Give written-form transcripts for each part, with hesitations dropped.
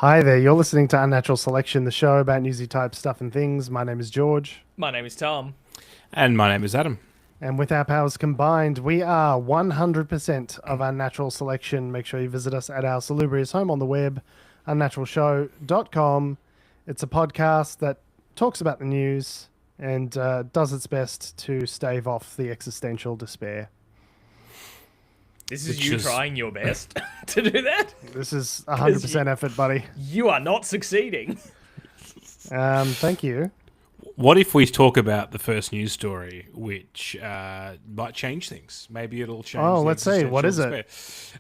Hi there, you're listening to Unnatural Selection, the show about newsy type stuff and things. My name is George, My name is Tom. And my name is Adam. and with our powers combined, we are 100% of Unnatural Selection. Make sure you visit us at our salubrious home on the web, unnaturalshow.com. It's a podcast that talks about the news and does its best to stave off the existential despair. This is Which you is- trying your best to do that. This is 100% effort, buddy. You are not succeeding. Thank you. What if we talk about the first news story, which might change things? Maybe it'll change. Oh, the let's see. What is existential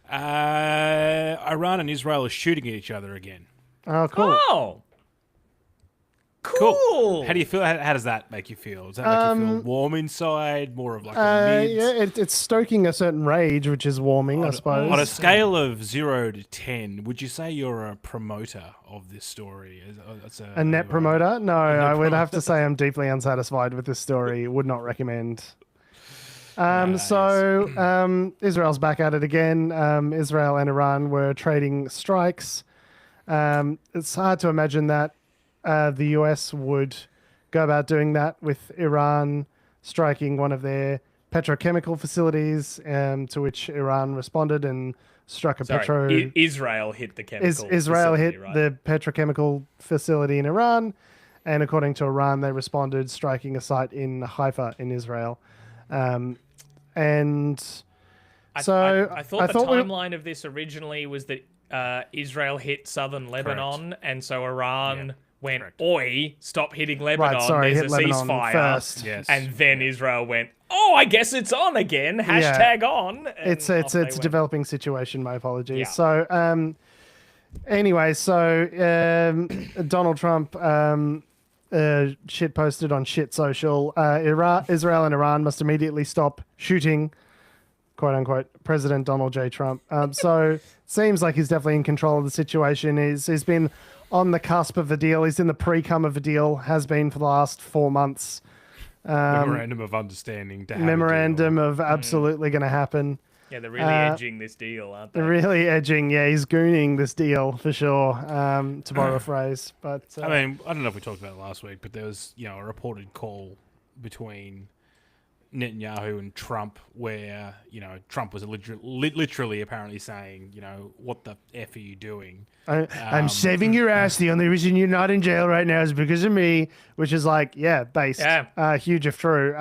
despair. Iran and Israel are shooting at each other again. Oh, cool. Oh, cool. How do you feel? How does that make you feel? Does that make you feel warm inside? More of like a mid? Yeah, it's stoking a certain rage, which is warming, I suppose. On a scale of 0 to 10, would you say you're a promoter of this story? That's A net promoter? No, I would have to say I'm deeply unsatisfied with this story. Would not recommend. Israel's back at it again. Israel and Iran were trading strikes. It's hard to imagine that the US would go about doing that with Iran striking one of their petrochemical facilities, to which Iran responded and struck a Israel hit the chemical. Israel facility, hit right? the petrochemical facility in Iran, and according to Iran, they responded striking a site in Haifa in Israel. I thought the we- timeline of this originally was that Israel hit southern Lebanon, and so Iran went, Correct. "Oi, stop hitting Lebanon! sorry, There's hit a Lebanon ceasefire." first. Yes. And then Israel went, "Oh, I guess it's on again." Hashtag on. And It's off a they went. developing situation. My apologies. Yeah. So Donald Trump shit posted on shit social. Israel and Iran must immediately stop shooting, quote unquote, President Donald J. Trump. So seems like he's definitely in control of the situation. He's been on the cusp of a deal. He's in the pre-cum of a deal. Has been for the last 4 months. Memorandum of understanding. To have Memorandum of absolutely going to happen. Yeah, they're really edging this deal, aren't they? They're really edging. Yeah, he's gooning this deal for sure, to borrow a phrase. But I mean, I don't know if we talked about it last week, but there was, a reported call between Netanyahu and Trump where, Trump was literally apparently saying, what the F are you doing? I'm saving your ass. The only reason you're not in jail right now is because of me, which is like, based. Yeah. Huge if true.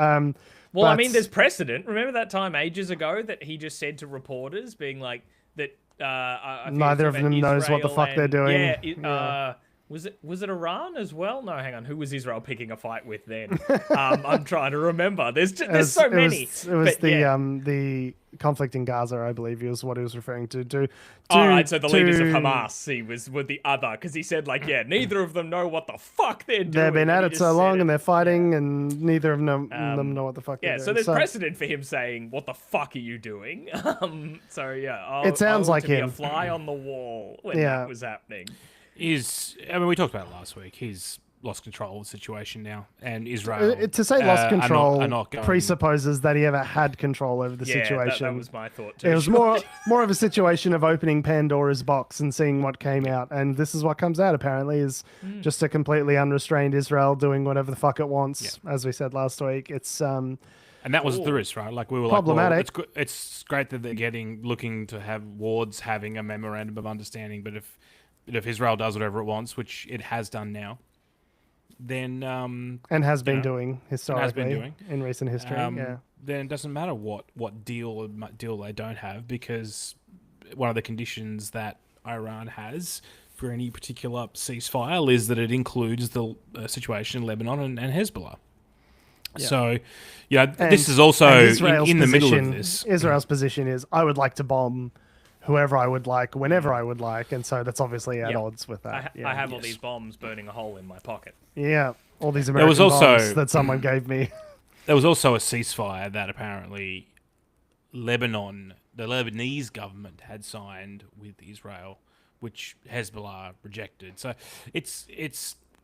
Well, I but- mean, there's precedent. Remember that time ages ago that he just said to reporters, being like that. I think Neither it's of them about knows what the Israel fuck they're doing. Yeah. Was it Iran as well? No, hang on. Who was Israel picking a fight with then? I'm trying to remember. There's so many. It was But, yeah. the conflict in Gaza, I believe, was what he was referring to. All right, so the leaders of Hamas, were the other, because he said neither of them know what the fuck they're doing. They've been at He it just so said long it. and they're fighting, and neither of them know what the fuck they're Yeah, doing. so there's precedent for him saying, "What the fuck are you doing?" It sounds like to be him. a fly on the wall when Yeah. that was happening. We talked about it last week. He's lost control of the situation now, and Israel To say lost control are not going, presupposes that he ever had control over the Yeah, situation. that was my thought too. It was more of a situation of opening Pandora's box and seeing what came out, and this is what comes out. Apparently, is just a completely unrestrained Israel doing whatever the fuck it wants. As we said last week, it's and that was the risk, right? Like we were problematic. Like, well, it's great that they're looking to have wards having a memorandum of understanding, but if Israel does whatever it wants, which it has done now, then and has been doing historically doing. in recent history. then it doesn't matter what deal they don't have, because one of the conditions that Iran has for any particular ceasefire is that it includes the situation in Lebanon and Hezbollah. Yeah. So, this is also and in the middle of position- this. Israel's position is, I would like to bomb whoever I would like, whenever I would like, and so that's obviously at Yeah. odds with that. I have all these bombs burning a hole in my pocket. Yeah, all these There American was also- bombs that someone gave me. There was also a ceasefire that apparently the Lebanese government had signed with Israel, which Hezbollah rejected. So it's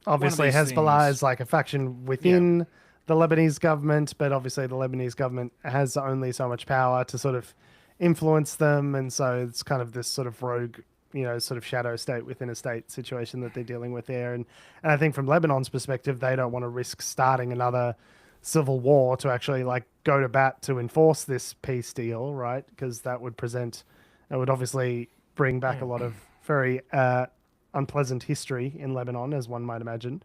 Obviously, one of these Hezbollah things- is like a faction within the Lebanese government, but obviously the Lebanese government has only so much power to sort of influence them, and so it's kind of this sort of rogue sort of shadow state within a state situation that they're dealing with there. And I think from Lebanon's perspective, they don't want to risk starting another civil war to actually like go to bat to enforce this peace deal, right? Because that would obviously bring back a lot of very unpleasant history in Lebanon, as one might imagine.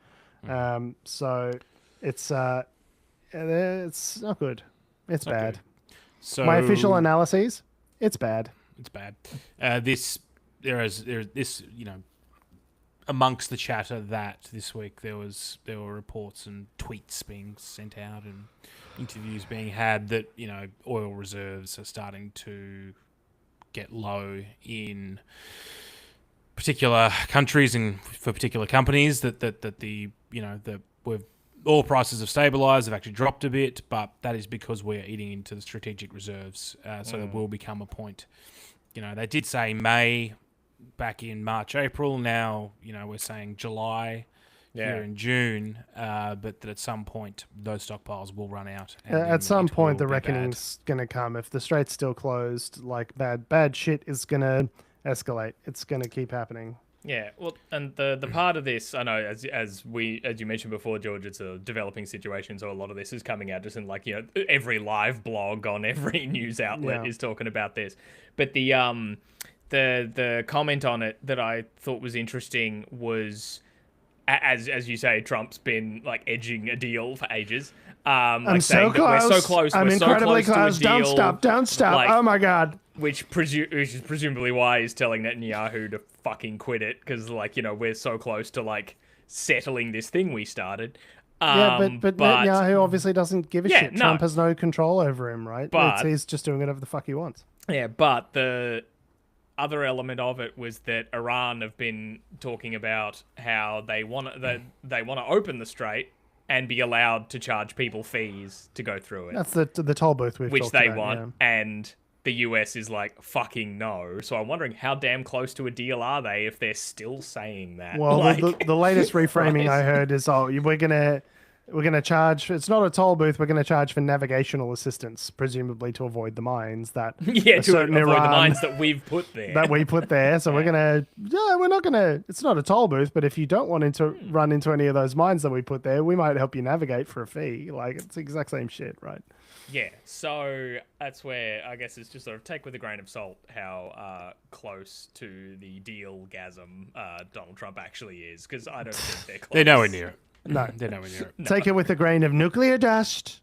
So it's not good. It's bad. So My official analyses, it's bad. It's bad. Amongst the chatter that this week there were reports and tweets being sent out and interviews being had that oil reserves are starting to get low in particular countries and for particular companies. The oil prices have stabilised, have actually dropped a bit, but that is because we're eating into the strategic reserves. So there will become a point. They did say May back in March, April. Now, we're saying July here in June, but that at some point those stockpiles will run out. And At some point, the will be reckoning's going to come. If the strait's still closed, like bad shit is going to escalate. It's going to keep happening. Yeah, well, and the part of this, I know, as you mentioned before, George, it's a developing situation, so a lot of this is coming out just in every live blog on every news outlet is talking about this. But the comment on it that I thought was interesting was, as you say, Trump's been edging a deal for ages. I'm so close. We're so close. I'm incredibly close. To a deal, Don't stop. Oh my god. Which is presumably why he's telling Netanyahu to fucking quit it, because we're so close to settling this thing we started. But Netanyahu obviously doesn't give a shit. No. Trump has no control over him, right? He's just doing whatever the fuck he wants. Yeah, but the other element of it was that Iran have been talking about how they want to open the strait and be allowed to charge people fees to go through it. That's the toll booth which they want, and the US is like, fucking no. So I'm wondering how damn close to a deal are they if they're still saying that? Well, the latest reframing I heard is, we're gonna charge. It's not a toll booth. We're gonna charge for navigational assistance, presumably to avoid the mines that to avoid the mines that we've put there. So we're not gonna. It's not a toll booth, but if you don't want to run into any of those mines that we put there, we might help you navigate for a fee. It's the exact same shit, right? Yeah, so that's where I guess it's just sort of take with a grain of salt how close to the deal-gasm Donald Trump actually is, because I don't think they're close. They're nowhere near it. No. They're nowhere near it. Take it with a grain of nuclear dust.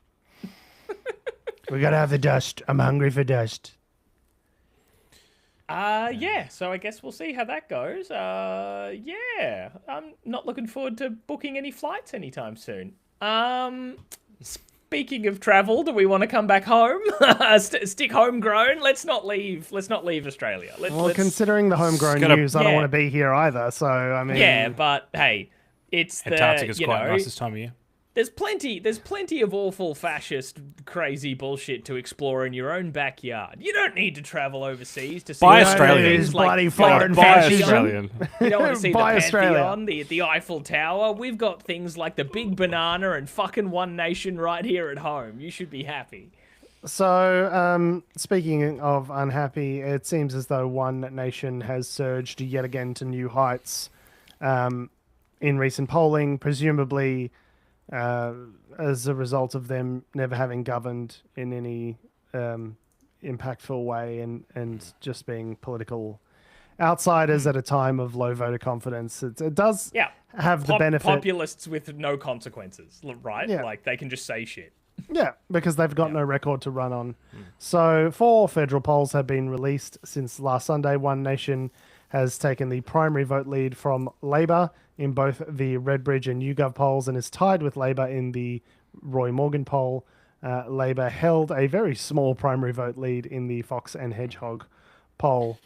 We gotta have the dust. I'm hungry for dust. So I guess we'll see how that goes. I'm not looking forward to booking any flights anytime soon. Speaking of travel, do we want to come back home? Stick homegrown. Let's not leave Australia. Considering the homegrown news, I don't want to be here either. So I mean, yeah, but hey, it's Antarctica's quite nice this time of year. There's plenty of awful fascist crazy bullshit to explore in your own backyard. You don't need to travel overseas to see Australians, bloody foreign Australian. You don't want to see the Australia. Pantheon, the Eiffel Tower. We've got things like the Big Banana and fucking One Nation right here at home. You should be happy. So, speaking of unhappy, it seems as though One Nation has surged yet again to new heights in recent polling, presumably as a result of them never having governed in any impactful way and just being political outsiders at a time of low voter confidence. It does have the benefit. Populists with no consequences, right? Yeah. They can just say shit. Yeah, because they've got no record to run on. So 4 federal polls have been released since last Sunday. One Nation has taken the primary vote lead from Labor in both the Redbridge and YouGov polls and is tied with Labor in the Roy Morgan poll. Labor held a very small primary vote lead in the Fox and Hedgehog poll.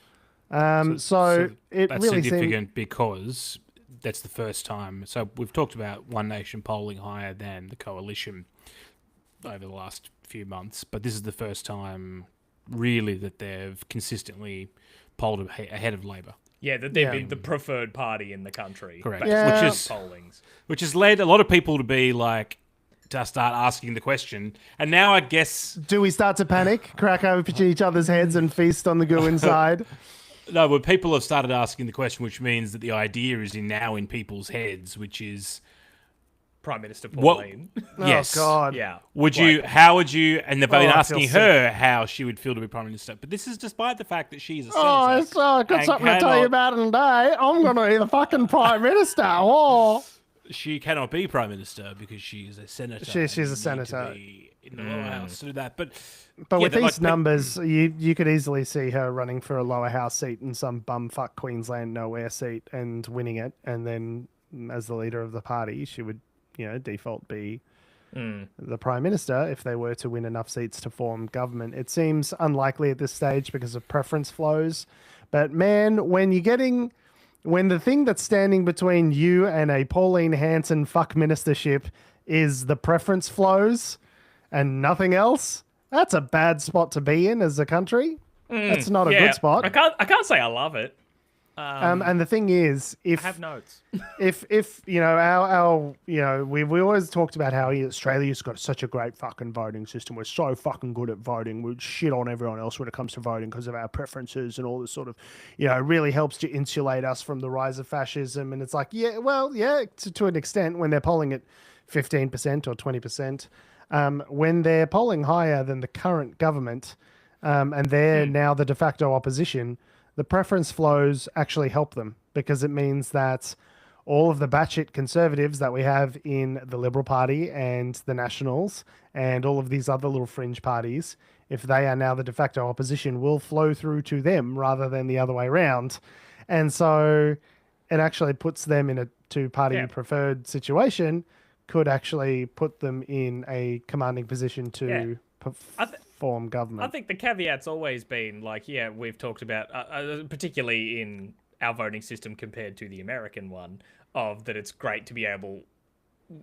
So it that's really significant because that's the first time. So we've talked about One Nation polling higher than the coalition over the last few months, but this is the first time really that they've consistently polled ahead of Labor. Yeah, that they've been the preferred party in the country. Correct. Yeah. Which has led a lot of people to be like, to start asking the question. And now I guess... Do we start to panic, crack over each other's heads and feast on the goo inside? No, but people have started asking the question, which means that the idea is now in people's heads, which is Prime Minister Pauline. Yes. Oh God. Yeah. Would you? How would you? And they've been I feel asking her how she would feel to be prime minister. But this is despite the fact that she's a senator. I've got and something to tell you cannot- about today. I'm going to be the fucking prime minister. Oh. She cannot be prime minister because she's a senator. She's and a you need to senator. be in the lower house to do that. But But yeah, with they're these like- numbers, you could easily see her running for a lower house seat in some bumfuck Queensland nowhere seat and winning it. And then, as the leader of the party, she would, default be the prime minister if they were to win enough seats to form government. It seems unlikely at this stage because of preference flows. But man, when the thing that's standing between you and a Pauline Hanson fuck ministership is the preference flows and nothing else, that's a bad spot to be in as a country. That's not a Yeah, good spot. I can't say I love it. And the thing is, I have notes. if our we always talked about how Australia's got such a great fucking voting system. We're so fucking good at voting. We shit on everyone else when it comes to voting because of our preferences and all this sort of, really helps to insulate us from the rise of fascism. And it's like, to an extent when they're polling at 15% or 20%, when they're polling higher than the current government, and they're now the de facto opposition, the preference flows actually help them because it means that all of the batshit conservatives that we have in the Liberal Party and the Nationals and all of these other little fringe parties, if they are now the de facto opposition, will flow through to them rather than the other way around. And so it actually puts them in a two-party preferred situation, could actually put them in a commanding position to form government. I think the caveat's always been we've talked about, particularly in our voting system compared to the American one, of that it's great to be able,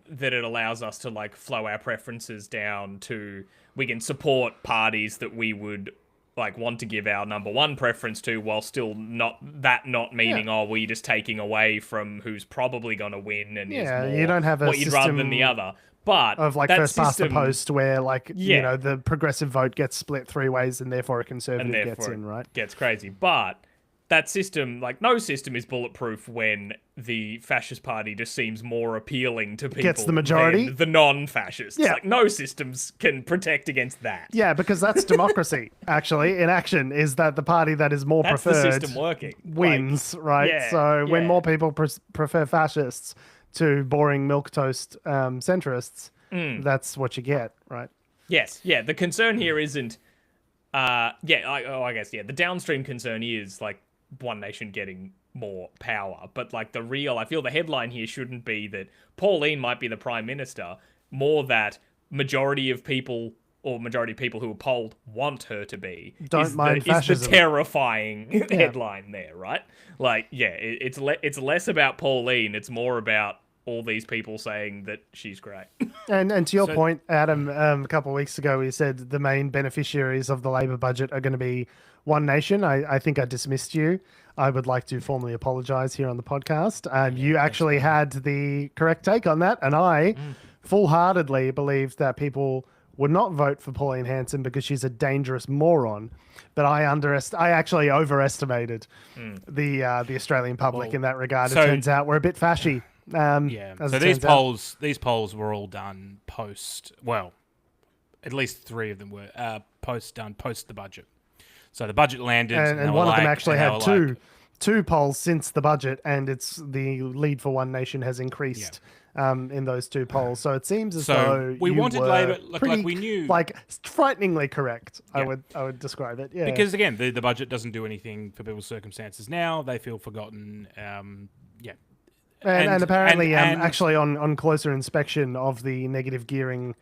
that it allows us to flow our preferences down to, we can support parties that we would want to give our number one preference to, while still not meaning we're just taking away from who's probably going to win and is more you don't have a what you'd rather than system the other. But of that first past the system- post where the progressive vote gets split three ways and therefore a conservative and gets therefore in, right? it gets crazy. But that system, no system is bulletproof when the fascist party just seems more appealing to people Gets the majority? than the non-fascists. Yeah. No systems can protect against that. Yeah, because that's democracy, actually, in action, is that the party that is more That's preferred the system working. wins, right? yeah, So when yeah. more people prefer fascists to boring milquetoast centrists, that's what you get, right? Yes, yeah. The concern here isn't, I guess, the downstream concern is One Nation getting more power, but I feel the headline here shouldn't be that Pauline might be the prime minister, more that majority of people who are polled want her to be. Don't mind is the fascism. terrifying headline there, right? It's less about Pauline, it's more about all these people saying that she's great. And to your point, Adam, a couple of weeks ago, we said the main beneficiaries of the Labor budget are going to be One Nation. I think I dismissed you. I would like to formally apologise here on the podcast. You actually had the correct take on that, and I full-heartedly believed that people would not vote for Pauline Hanson because she's a dangerous moron. But I actually overestimated the Australian public in that regard. It turns out we're a bit fashy. So these polls were all done post. Well, at least three of them were post the budget. So the budget landed, and one of them actually had two polls since the budget, and it's the lead for One Nation has increased in those two polls. So it seems as though we you wanted were Labor, pretty, we knew, frighteningly correct. I would describe it. Yeah, because again, the budget doesn't do anything for people's circumstances now. They feel forgotten. And apparently, actually, on closer inspection of the negative gearing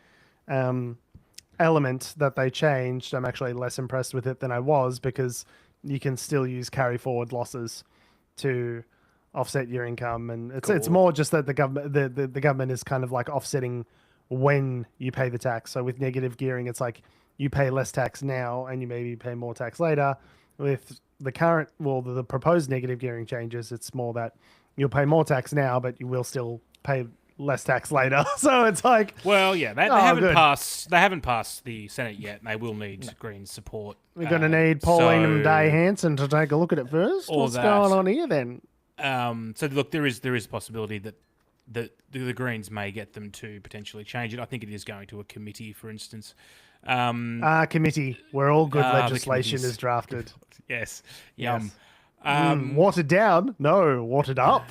element that they changed, I'm actually less impressed with it than I was, because you can still use carry forward losses to offset your income, and it's more just that the government the government is kind of offsetting when you pay the tax. So with negative gearing, it's you pay less tax now and you maybe pay more tax later. With the proposed negative gearing changes, it's more that you'll pay more tax now, but you will still pay less tax later. So it's like, Well, yeah, they Oh, haven't good. passed. They haven't passed the Senate yet. And they will need Greens support. we're going to need Pauline and Day Hanson to take a look at it first. Or What's that. going on here then? So look, there is a possibility that the Greens may get them to potentially change it. I think it is going to a committee, for instance. Committee, where all good the legislation committees. is drafted. Yes, yum. Watered down? No, watered up.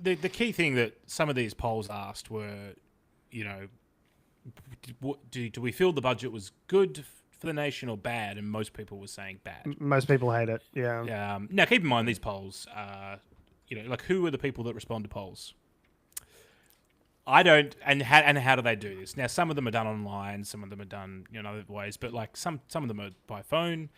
The key thing that some of these polls asked were, you know, do we feel the budget was good for the nation or bad? And most people were saying bad. Most people hate it. Yeah. Now, keep in mind these polls are, you know, like who are the people that respond to polls? I don't, and how do they do this? Now, some of them are done online, some of them are done, you know, other ways, but like some of them are by phone.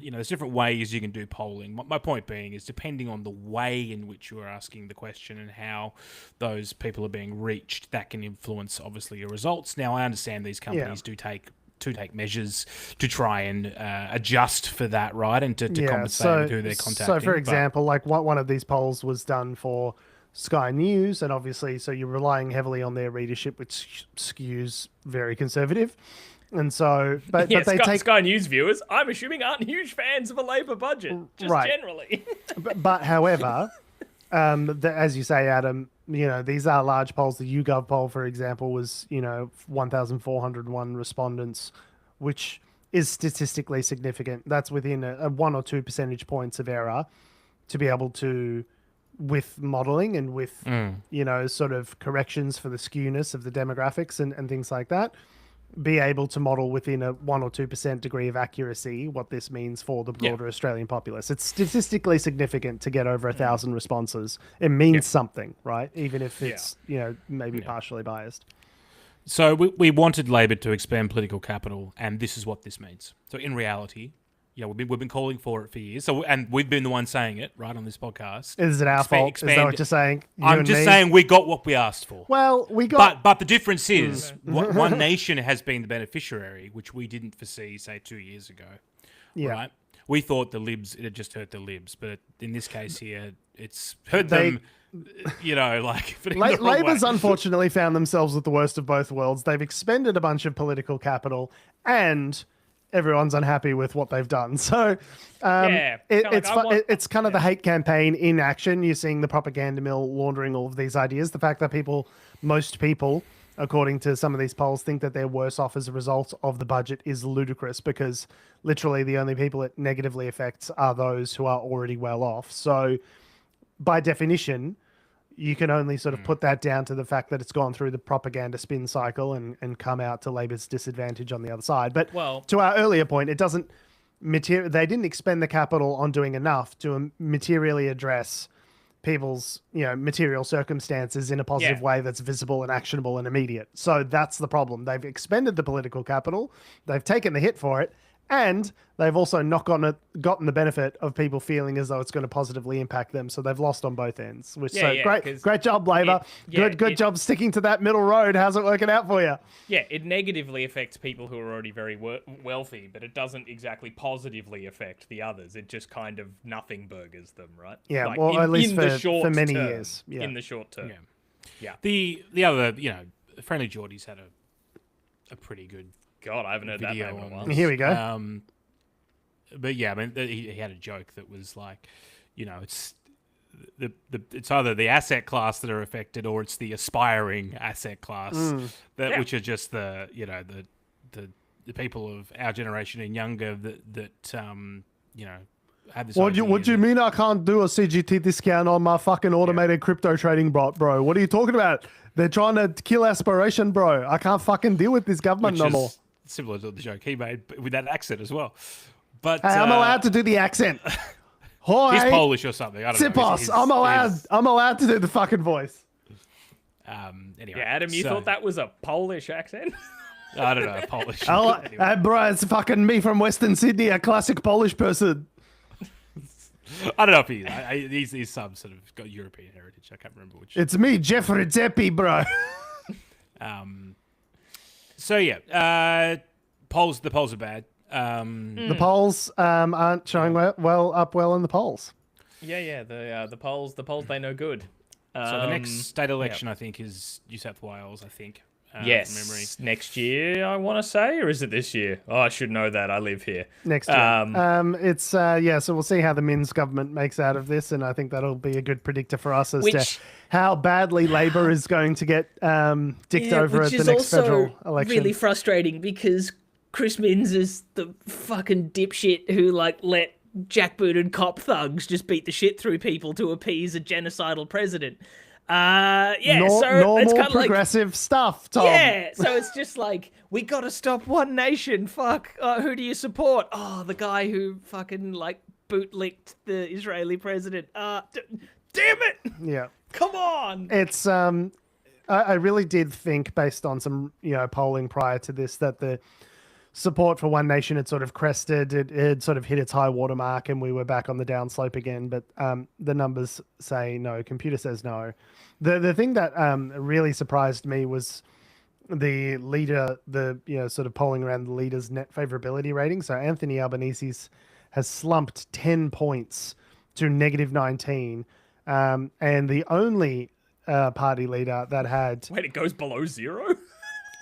You know, there's different ways you can do polling. My point being is depending on the way in which you are asking the question and how those people are being reached, that can influence obviously your results. Now, I understand these companies do take measures to try and adjust for that, right, and to compensate with who they're contacting. So, for example, like one of these polls was done for Sky News, and obviously, so you're relying heavily on their readership, which skews very conservative. And so, but they take Sky News viewers, I'm assuming, aren't huge fans of a Labor budget, just generally. but however, as you say, Adam, you know, these are large polls. The YouGov poll, for example, was, you know, 1,401 respondents, which is statistically significant. That's within a 1 or 2 percentage points of error to be able to, with modeling and with, you know, sort of corrections for the skewness of the demographics and things like that, be able to model within a 1 or 2% degree of accuracy what this means for the broader Australian populace. It's statistically significant to get over 1,000 responses. It means something, right? Even if it's, you know, maybe partially biased. So we wanted Labor to expand political capital, and this is what this means. So in reality, you know, we've been calling for it for years. So and we've been the ones saying it right on this podcast. Is it our fault? Is that what you're saying? I'm just saying we got what we asked for. Well, we got. But the difference is one nation has been the beneficiary, which we didn't foresee, say, 2 years ago. Yeah. Right? We thought the Libs, it had just hurt the Libs, but in this case here, it's hurt them. You know, like Labor's unfortunately found themselves with the worst of both worlds. They've expended a bunch of political capital, and everyone's unhappy with what they've done. So it's kind of the hate campaign in action. You're seeing the propaganda mill laundering all of these ideas. The fact that most people, according to some of these polls, think that they're worse off as a result of the budget is ludicrous, because literally the only people it negatively affects are those who are already well off. So by definition, you can only sort of put that down to the fact that it's gone through the propaganda spin cycle and come out to Labor's disadvantage on the other side. But to our earlier point, it doesn't they didn't expend the capital on doing enough to materially address people's, you know, material circumstances in a positive way that's visible and actionable and immediate. So that's the problem. They've expended the political capital, they've taken the hit for it, and they've also not gotten the benefit of people feeling as though it's going to positively impact them. So they've lost on both ends. Great job, Labor. Good job sticking to that middle road. How's it working out for you? Yeah, it negatively affects people who are already very wealthy, but it doesn't exactly positively affect the others. It just kind of nothing burgers them, right? Yeah, like well, at least for many term, years. Yeah. In the short term. Yeah. The other, you know, Friendly Geordie's had a pretty good God, I haven't heard that name in a while. Here we go. But yeah, I mean, he had a joke that was like, you know, it's it's either the asset class that are affected or it's the aspiring asset class which are just the, you know, the people of our generation and younger that you know, have this. What do you mean I can't do a CGT discount on my fucking automated crypto trading bot, bro? What are you talking about? They're trying to kill aspiration, bro. I can't fucking deal with this government no more. Similar to the joke he made with that accent as well. But hey, I'm allowed to do the accent. He's Polish or something. I don't know. I'm allowed to do the fucking voice. Anyway, yeah, Adam, you thought that was a Polish accent? I don't know, Polish. Anyway. Bro, it's fucking me from Western Sydney, a classic Polish person. I don't know if he's some sort of got European heritage. I can't remember which. It's me, Jeffrey Zeppi, bro. So yeah, the polls are bad. The polls aren't showing well in the polls. Yeah, the polls they know good. So the next state election, I think, is New South Wales. I think. Yes, from memory. next year I want to say, or is it this year? Oh, I should know that. I live here. Next year. It's so we'll see how the Minns government makes out of this, and I think that'll be a good predictor for us as to how badly Labor is going to get dicked over at the next federal election. Really frustrating because Chris Minns is the fucking dipshit who let jackbooted cop thugs just beat the shit through people to appease a genocidal president. So normal it's kind of progressive stuff, Tom. Yeah, so it's just like, we gotta stop One Nation. Fuck, who do you support? Oh, the guy who fucking bootlicked the Israeli president. Damn it! Yeah, come on. It's I really did think, based on some polling prior to this, that the support for One Nation had sort of crested. It had sort of hit its high water mark, and we were back on the downslope again. But the numbers say no. Computer says no. The thing that really surprised me was the leader, sort of polling around the leader's net favorability rating. So Anthony Albanese's has slumped 10 points to negative 19, and the only party leader that had it goes below 0.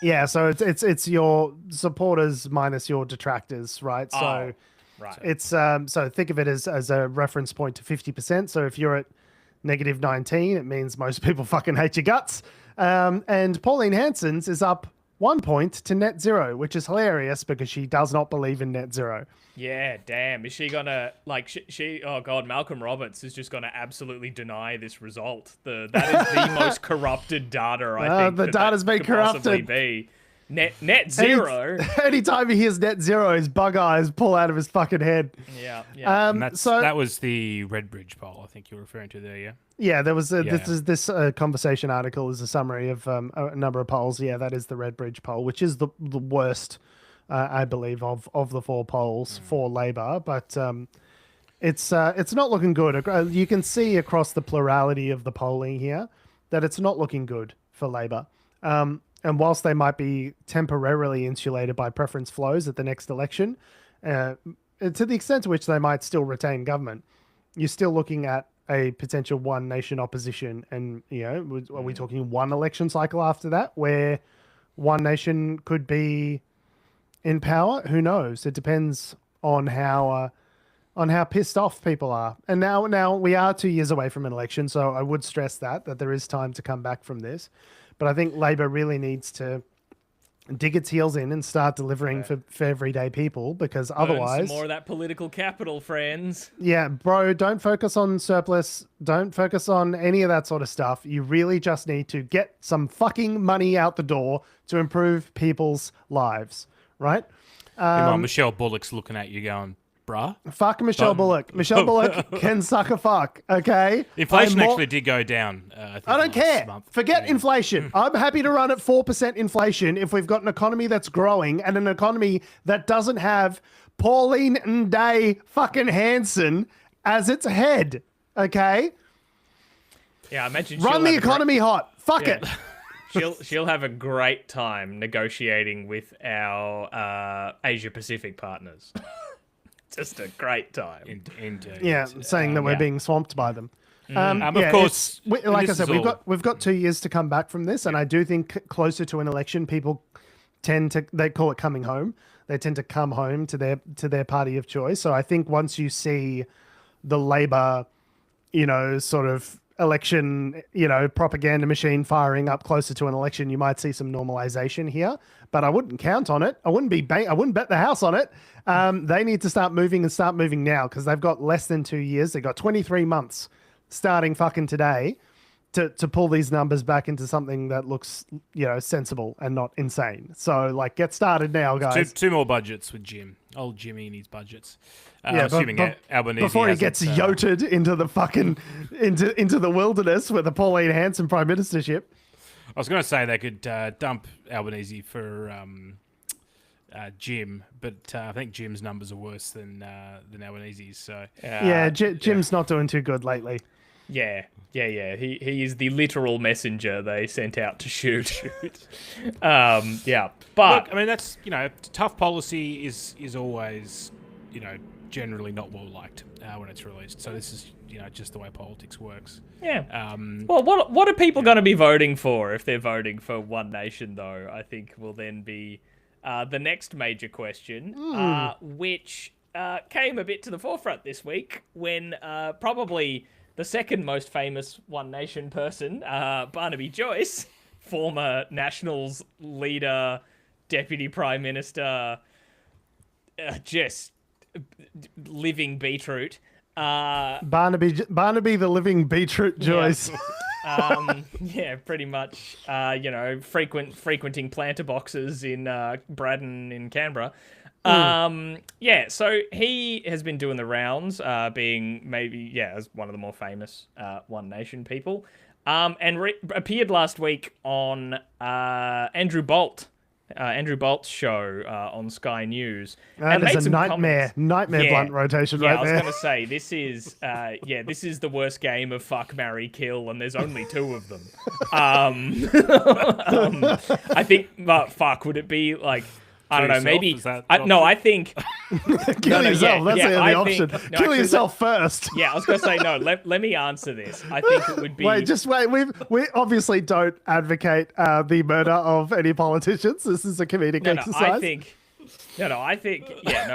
Yeah, so it's your supporters minus your detractors, right? So right. It's so think of it as a reference point to 50%. So if you're at negative 19, it means most people fucking hate your guts. And Pauline Hanson's is up 1 point to net 0, which is hilarious because she does not believe in net 0. Yeah, damn. Is she gonna oh god, Malcolm Roberts is just gonna absolutely deny this result. That is the most corrupted data I think. The data's been corrupted. Be. Net 0. Anytime he hears net 0, his bug eyes pull out of his fucking head. Yeah. That was the Redbridge poll I think you're referring to there, yeah? Yeah, there was this conversation article is a summary of a number of polls. Yeah, that is the Redbridge poll, which is the worst, I believe, of the 4 polls for Labor. But it's not looking good. You can see across the plurality of the polling here that it's not looking good for Labor. And whilst they might be temporarily insulated by preference flows at the next election, to the extent to which they might still retain government, you're still looking at a potential One Nation opposition. And, are we talking one election cycle after that where One Nation could be in power? Who knows? It depends on how pissed off people are. And now we are 2 years away from an election, so I would stress that there is time to come back from this. But I think Labor really needs to dig its heels in and start delivering for everyday people, because otherwise... some more of that political capital, friends. Yeah, bro, don't focus on surplus. Don't focus on any of that sort of stuff. You really just need to get some fucking money out the door to improve people's lives, right? Meanwhile, Michelle Bullock's looking at you going, bruh. Fuck Michelle Bullock. Michelle Bullock can suck a fuck, okay? Inflation actually did go down. I don't care. Forget inflation. I'm happy to run at 4% inflation if we've got an economy that's growing and an economy that doesn't have Pauline Nday fucking Hanson as its head, okay? Yeah, I imagine run the economy hot. Fuck it. She'll have a great time negotiating with our Asia Pacific partners. Just a great time. Indeed. Yeah, saying that we're being swamped by them. Of course, like I said, we've got 2 years to come back from this, and I do think closer to an election, people they call it coming home. They tend to come home to their party of choice. So I think once you see the Labor, sort of election, propaganda machine firing up closer to an election, you might see some normalization here. But I wouldn't count on it. I wouldn't bet the house on it. They need to start moving now, because they've got less than 2 years. They've got 23 months starting fucking today to pull these numbers back into something that looks, sensible and not insane. So, get started now, guys. Two more budgets with Jim. Old Jimmy and his budgets. Assuming Albanese before he gets yoted into the fucking into the wilderness with a Pauline Hanson prime ministership. I was going to say they could dump Albanese for Jim, but I think Jim's numbers are worse than Albanese's. So Jim's not doing too good lately. Yeah. He is the literal messenger they sent out to shoot. But look, I mean, that's tough policy is always generally not well liked when it's released. So this is, just the way politics works. Yeah. Well, what are people going to be voting for if they're voting for One Nation, though? I think will then be the next major question, which came a bit to the forefront this week when probably the second most famous One Nation person, Barnaby Joyce, former Nationals leader, Deputy Prime Minister, just living beetroot. Barnaby the living beetroot Joyce. Yeah, pretty much. Frequenting planter boxes in Braddon in Canberra. So he has been doing the rounds, being maybe, as one of the more famous One Nation people, and appeared last week on Andrew Bolt's show on Sky News. That is a nightmare blunt rotation right there. I was going to say, this is the worst game of fuck, marry, kill, and there's only two of them. I think, fuck, would it be like, I don't know, maybe. I think. Kill yourself. That's the only option. Kill yourself first. Yeah, I was going to say, no, let me answer this. I think it would be. Wait. We obviously don't advocate the murder of any politicians. This is a comedic exercise. I think,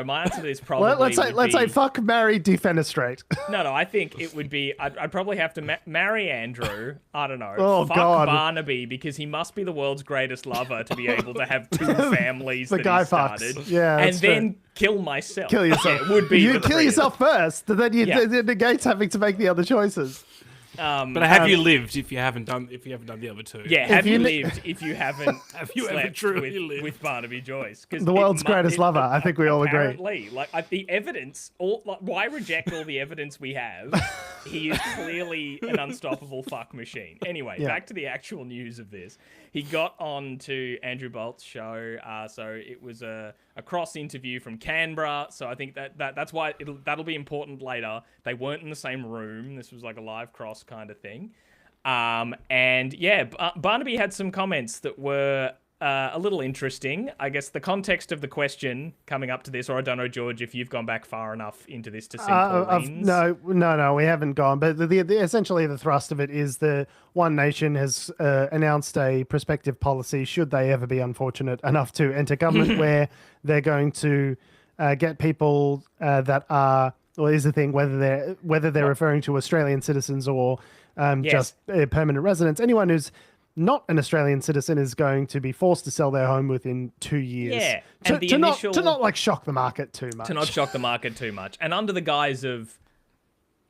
my answer to this probably let's say fuck, marry, defenestrate. I think it would be, I'd probably have to marry Andrew, I don't know, fuck God. Barnaby, because he must be the world's greatest lover to be able to have two families the that guy he started. Fucks. Yeah, and then kill myself. Kill yourself. Yeah, it would be you kill yourself first, then it negates having to make the other choices. But have you lived if you haven't done the other two? Yeah, have you lived if you haven't ever truly lived with Barnaby Joyce? The world's greatest lover. I think we all agree. Apparently, the evidence, why reject all the evidence we have? He is clearly an unstoppable fuck machine. Anyway, back to the actual news of this. He got on to Andrew Bolt's show, so it was a cross interview from Canberra. So I think that's why that'll be important later. They weren't in the same room. This was like a live cross kind of thing. Barnaby had some comments that were a little interesting. I guess the context of the question coming up to this, or I don't know, George, if you've gone back far enough into this to see Pauline's. No, we haven't gone. But essentially the thrust of it is the One Nation has announced a prospective policy, should they ever be unfortunate enough to enter government, where they're going to get people that are, well, here's the thing, whether they're referring to Australian citizens or just permanent residents, anyone who's not an Australian citizen is going to be forced to sell their home within 2 years. Yeah, to not like shock the market too much. To not shock the market too much, and under the guise of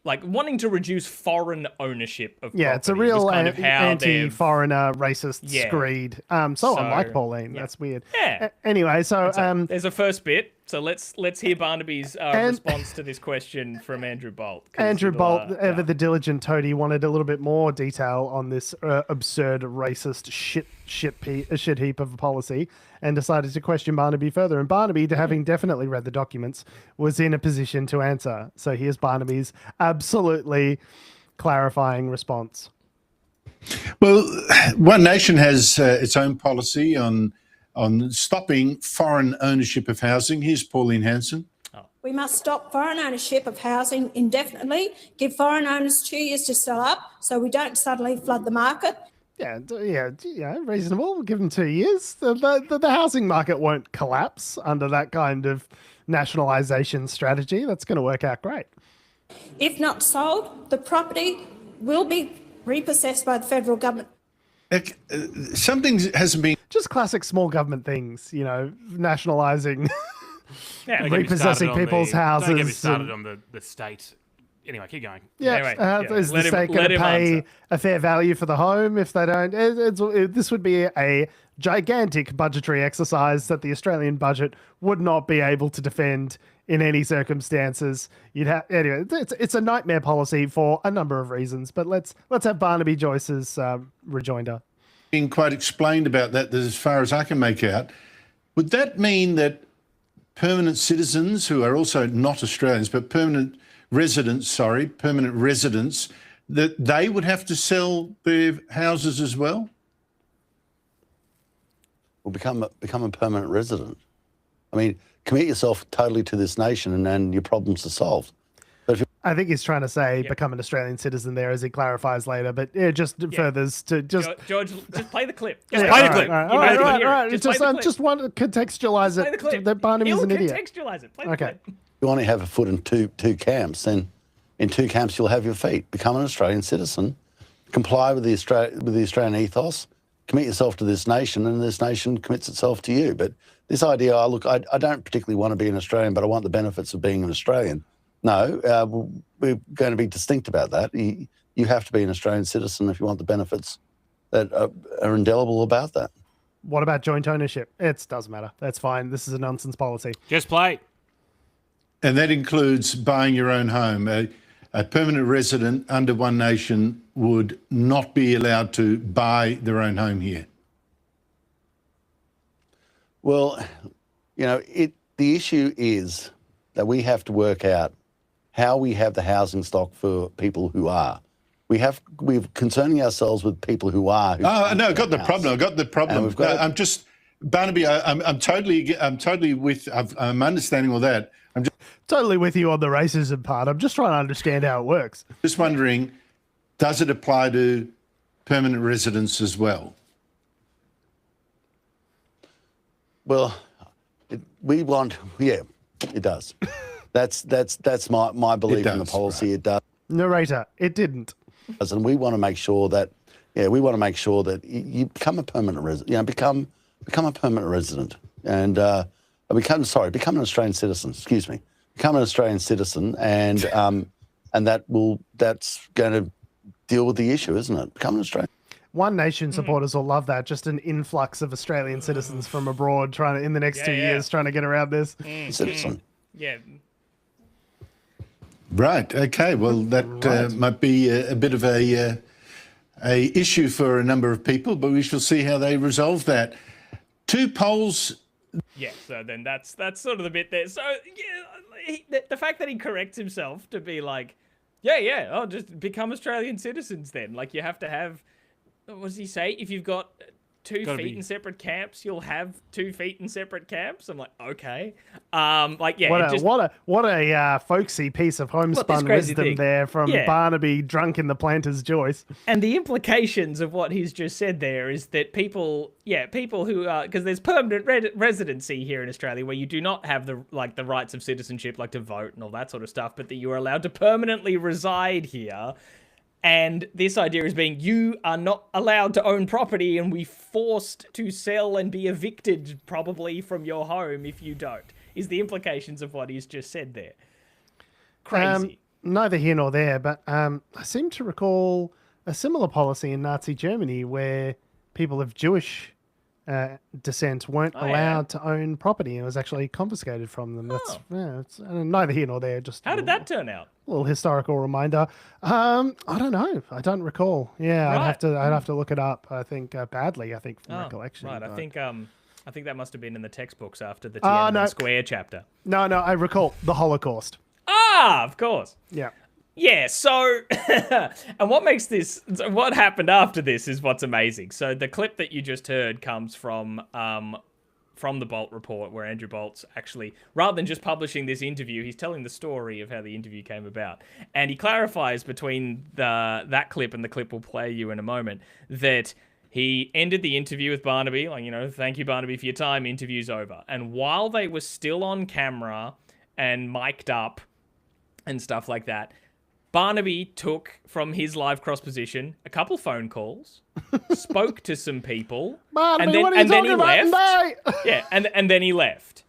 like wanting to reduce foreign ownership of property. It's a real anti-foreigner racist screed. So unlike Pauline, that's weird. Yeah. Anyway, so there's a first bit. So let's hear Barnaby's response to this question from Andrew Bolt. Andrew Bolt, ever the diligent toady, wanted a little bit more detail on this absurd racist shit heap of a policy, and decided to question Barnaby further. And Barnaby, having definitely read the documents, was in a position to answer. So here's Barnaby's absolutely clarifying response. Well, One Nation has its own policy on stopping foreign ownership of housing. Here's Pauline Hanson. We must stop foreign ownership of housing indefinitely, give foreign owners 2 years to sell up so we don't suddenly flood the market. Yeah, reasonable. We'll give them 2 years. The housing market won't collapse under that kind of nationalisation strategy. That's going to work out great. If not sold, the property will be repossessed by the federal government. Something hasn't been... Just classic small government things, nationalising, repossessing people's houses. Don't get me started on the state. Anyway, keep going. Is the state going to pay a fair value for the home if they don't? This would be a gigantic budgetary exercise that the Australian budget would not be able to defend in any circumstances. Anyway. It's a nightmare policy for a number of reasons. But let's have Barnaby Joyce's rejoinder. Being quite explained about that, as far as I can make out, would that mean that permanent citizens who are also not Australians, but permanent residents, that they would have to sell their houses as well? Or become a permanent resident. I mean, commit yourself totally to this nation, and then your problems are solved. But if you I think he's trying to say become an Australian citizen there, as he clarifies later. But yeah, just furthers to just George, just play the clip. Just play the clip. All right. Just play the clip. Just want to contextualize Play the it. clip. That Barnaby's He'll an idiot. contextualize it. Play the Okay. clip. want to have a foot in two camps, then in 2 camps you'll have your feet. Become an Australian citizen, comply with the Australian ethos, commit yourself to this nation, and this nation commits itself to you. But this idea, I don't particularly want to be an Australian, but I want the benefits of being an Australian. No, we're going to be distinct about that. You have to be an Australian citizen if you want the benefits that are indelible about that. What about joint ownership? It doesn't matter. That's fine. This is a nonsense policy. Just play. And that includes buying your own home. A permanent resident under One Nation would not be allowed to buy their own home here. Well, the issue is that we have to work out how we have the housing stock for people who are. We're concerning ourselves with people who are. No, I got the problem. I got the problem. I'm just, Barnaby. I'm totally with. I'm understanding all that. I'm Totally with you on the racism part. I'm just trying to understand how it works. just wondering, does it apply to permanent residents as well? Well, it does. That's my belief in the policy. Right. It does. Narrator, it didn't. And we want to make sure that, you become a permanent resident. Become a permanent resident, and become an Australian citizen. Excuse me, become an Australian citizen, and that's going to deal with the issue, isn't it? Become an Australian. One Nation supporters will love that. Just an influx of Australian citizens from abroad in the next 2 years trying to get around this. Citizen. Yeah. Right. Okay. Well, that might be a bit of a issue for a number of people, but we shall see how they resolve that. 2 polls. Yeah, so then that's sort of the bit there. So yeah, the fact that he corrects himself to be like, I'll just become Australian citizens then. Like you have to have, what does he say? If you've got 2 feet in separate camps, you'll have 2 feet in separate camps. I'm like, okay. What a folksy piece of homespun wisdom there from Barnaby, drunk in the planter's joys. And the implications of what he's just said there is that people who are, because there's permanent residency here in Australia where you do not have the rights of citizenship, like to vote and all that sort of stuff, but that you are allowed to permanently reside here. And this idea is being, you are not allowed to own property and we forced to sell and be evicted probably from your home if you don't, is the implications of what he's just said there. Crazy. Neither here nor there, but I seem to recall a similar policy in Nazi Germany where people of Jewish descent weren't allowed to own property and it was actually confiscated from them. It's neither here nor there. Just how did that turn out? A little historical reminder. I don't know. I don't recall. Yeah, right. I'd have to look it up. I think badly. I think from recollection. Right. I think that must have been in the textbooks after the Tiananmen Square chapter. No. I recall the Holocaust. Ah, of course. Yeah. Yeah, so, and what happened after this is what's amazing. So the clip that you just heard comes from the Bolt report, where Andrew Bolt's actually, rather than just publishing this interview, he's telling the story of how the interview came about. And he clarifies between that clip and the clip we'll play you in a moment, that he ended the interview with Barnaby, thank you, Barnaby, for your time, interview's over. And while they were still on camera and mic'd up and stuff like that, Barnaby took, from his live cross position, a couple phone calls, spoke to some people, Barnaby, and then he left. Today? Yeah, and then he left.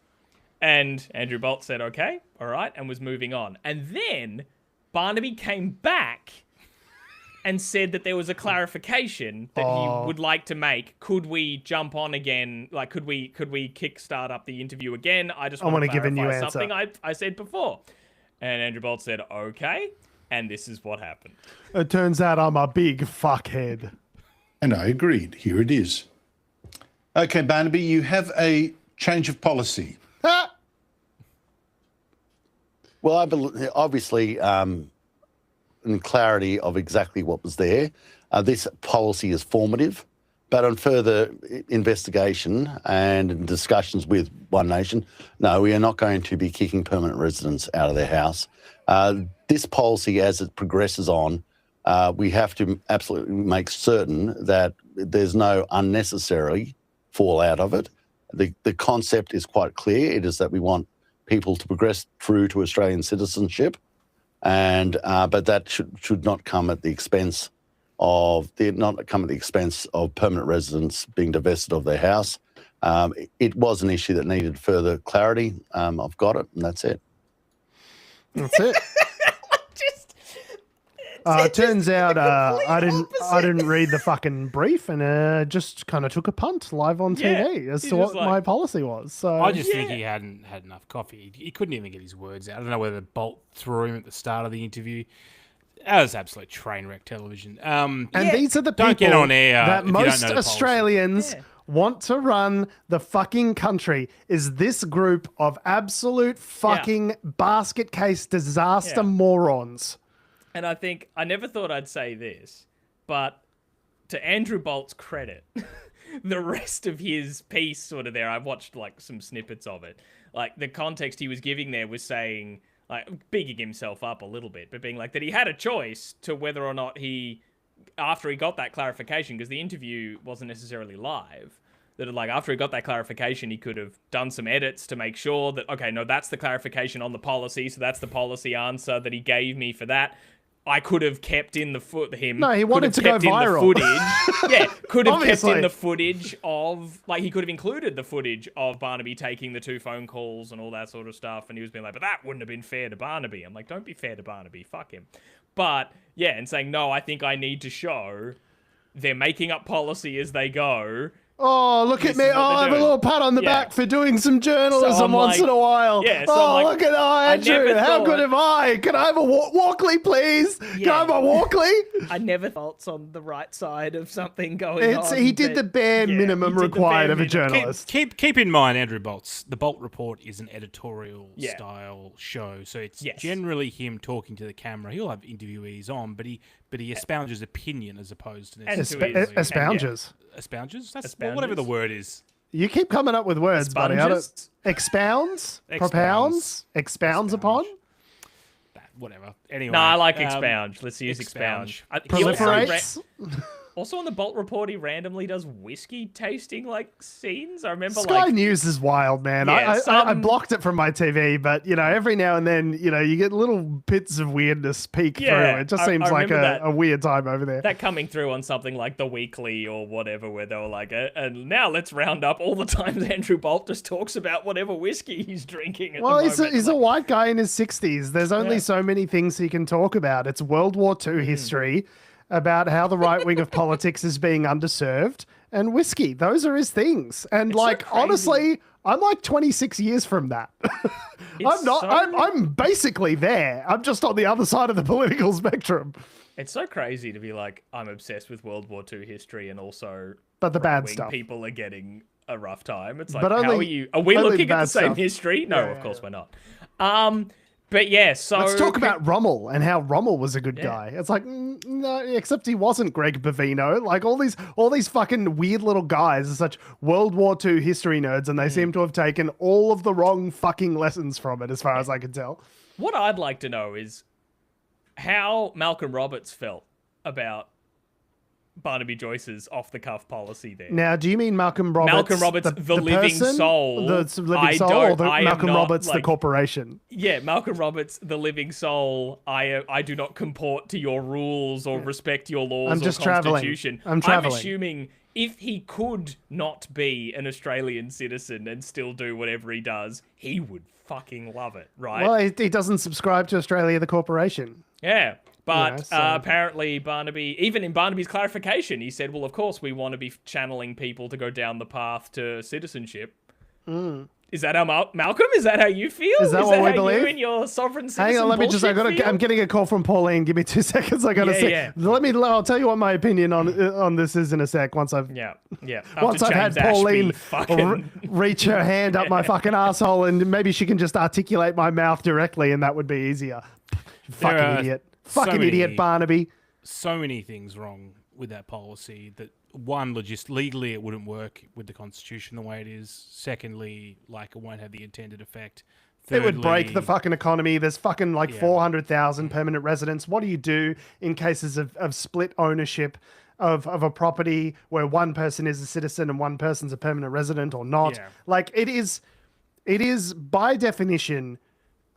And Andrew Bolt said, okay, all right, and was moving on. And then Barnaby came back and said that there was a clarification that he would like to make. Could we jump on again? Like, could we kickstart up the interview again? I just want to give a new answer. Something I said before. And Andrew Bolt said, okay. And this is what happened. It turns out I'm a big fuckhead. And I agreed. Here it is. Okay, Barnaby, you have a change of policy. Well, I believe, obviously, in clarity of exactly what was there, this policy is formative But on further investigation and discussions with One Nation, no, we are not going to be kicking permanent residents out of their house. This policy, as it progresses on, we have to absolutely make certain that there's no unnecessary fallout of it. The concept is quite clear. It is that we want people to progress through to Australian citizenship, and but that should not come at the expense of permanent residents being divested of their house. It was an issue that needed further clarity. I've got it, and that's it. That's it. Turns out I didn't read the fucking brief and just kind of took a punt live on TV as to what my policy was. So I just think he hadn't had enough coffee. He couldn't even get his words out. I don't know whether Bolt threw him at the start of the interview. That was absolute train wreck television. And these are the don't people get on air that if you don't most know the policy. Australians want to run the fucking country. Is this group of absolute fucking basket case disaster morons? And I think, I never thought I'd say this, but to Andrew Bolt's credit, the rest of his piece sort of there, I've watched like some snippets of it. Like the context he was giving there was saying, like bigging himself up a little bit, but being like that he had a choice to whether or not he, after he got that clarification, because the interview wasn't necessarily live, that like after he got that clarification, he could have done some edits to make sure that, okay, no, that's the clarification on the policy, so that's the policy answer that he gave me for that. I could have kept in the No, he wanted to go viral. Could have kept Obviously. in the footage of, like, he could have included the footage of Barnaby taking the 2 phone calls and all that sort of stuff. And he was being like, but that wouldn't have been fair to Barnaby. I'm like, don't be fair to Barnaby. Fuck him. But, yeah, and saying, no, I think I need to show they're making up policy as they go. Oh, look at me. Oh, I have a little pat on the back for doing some journalism once in a while. Yeah, so oh, I'm like, look at Andrew. How good am I? Can I have a Walkley, please? Can I have a Walkley? I never thought on the right side of something going on. He did the bare minimum required of a journalist. Keep in mind, Andrew Bolt's The Bolt Report is an editorial style show, so it's generally him talking to the camera. He'll have interviewees on, but he espounges opinion as opposed to necessarily Espounges. Espounges? That's well, whatever the word is. You keep coming up with words, buddy. Expounds? Propounds? Expounds upon? Whatever. Anyway. No, I like expound. Let's use expound. Proliferates? Also on the Bolt Report, he randomly does whiskey tasting like scenes. I remember Sky News is wild, man. Yeah, I blocked it from my TV, but every now and then, you get little bits of weirdness peek through. It just seems like a weird time over there. That coming through on something like The Weekly or whatever, where they were like, and now let's round up all the times Andrew Bolt just talks about whatever whiskey he's drinking. At the moment. He's a white guy in his 60s. There's only so many things he can talk about. It's World War II history. About how the right wing of politics is being underserved, and whiskey. Those are his things. And honestly, I'm like 26 years from that. I'm basically there. I'm just on the other side of the political spectrum. It's so crazy to be like, I'm obsessed with World War II history, and also but the bad stuff. People are getting a rough time. It's like, but how are you? Are we looking at the same history? No, of course we're not. But yeah, so let's talk about Rommel and how Rommel was a good guy. It's like no, except he wasn't Greg Bavino. Like all these fucking weird little guys are such World War II history nerds, and they seem to have taken all of the wrong fucking lessons from it, as far as I can tell. What I'd like to know is how Malcolm Roberts felt about Barnaby Joyce's off-the-cuff policy there. Now, do you mean Malcolm Roberts? Malcolm Roberts, the living person? soul. The living soul, or Malcolm Roberts, the corporation? Yeah, Malcolm Roberts, the living soul. I do not comport to your rules or respect your laws I'm just or constitution. I'm traveling. I'm assuming if he could not be an Australian citizen and still do whatever he does, he would fucking love it, right? Well, he doesn't subscribe to Australia, the corporation. Yeah. But apparently Barnaby, even in Barnaby's clarification, he said, well, of course, we want to be channeling people to go down the path to citizenship. Is that how Malcolm? Is that how you feel? Is that what we believe? You and your sovereign citizen Hang on, let me just. I'm getting a call from Pauline. Give me 2 seconds. I gotta say. I'll tell you what my opinion on this is in a sec. Once I've Once I've had Pauline reach her hand up my fucking asshole, and maybe she can just articulate my mouth directly, and that would be easier. Fucking idiot. Fucking idiot, Barnaby. So many things wrong with that policy. That one, legally it wouldn't work with the Constitution the way it is. Secondly, like, it won't have the intended effect. It would break the fucking economy. There's fucking 400,000 permanent residents. What do you do in cases of split ownership of a property where one person is a citizen and one person's a permanent resident or not? Yeah. Like, it is by definition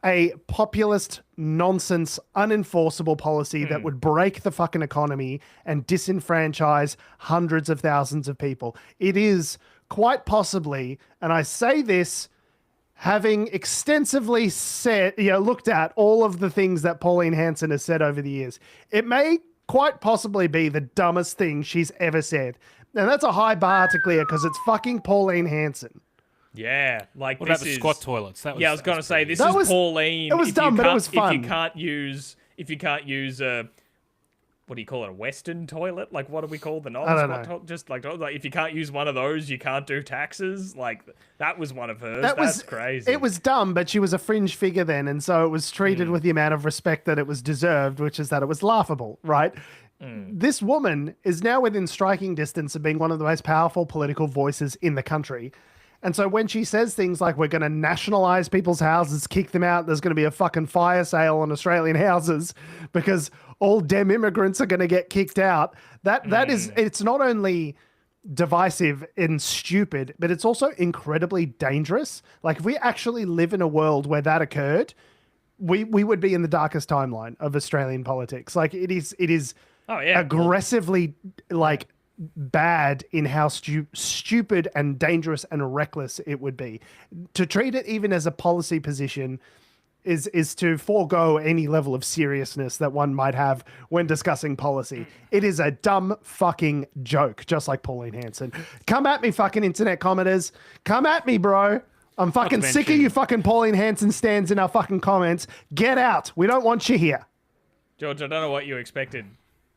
a populist, nonsense, unenforceable policy that would break the fucking economy and disenfranchise hundreds of thousands of people. It is quite possibly, and I say this having extensively looked at all of the things that Pauline Hanson has said over the years, it may quite possibly be the dumbest thing she's ever said. And that's a high bar to clear because it's fucking Pauline Hanson. Yeah, like What this about the is squat toilets? That was, I was going to say this That is was- Pauline. it was dumb, but it was fun. If you can't use a, what do you call it, a Western toilet? Like, what do we call the non-squat toilet? Just like if you can't use one of those, you can't do taxes. Like, that was one of hers. That's crazy. It was dumb, but she was a fringe figure then, and so it was treated with the amount of respect that it was deserved, which is that it was laughable, right? This woman is now within striking distance of being one of the most powerful political voices in the country. And so when she says things like, we're going to nationalize people's houses, kick them out, there's going to be a fucking fire sale on Australian houses because all damn immigrants are going to get kicked out, that is, it's not only divisive and stupid, but it's also incredibly dangerous. Like, if we actually live in a world where that occurred, we would be in the darkest timeline of Australian politics. Like, it is aggressively, like, bad in how stupid and dangerous and reckless it would be. To treat it even as a policy position is to forego any level of seriousness that one might have when discussing policy. It is a dumb fucking joke, just like Pauline Hanson. Come at me, fucking internet commenters. Come at me, bro. I'm fucking sick of you fucking Pauline Hanson stands in our fucking comments. Get out. We don't want you here. George, I don't know what you expected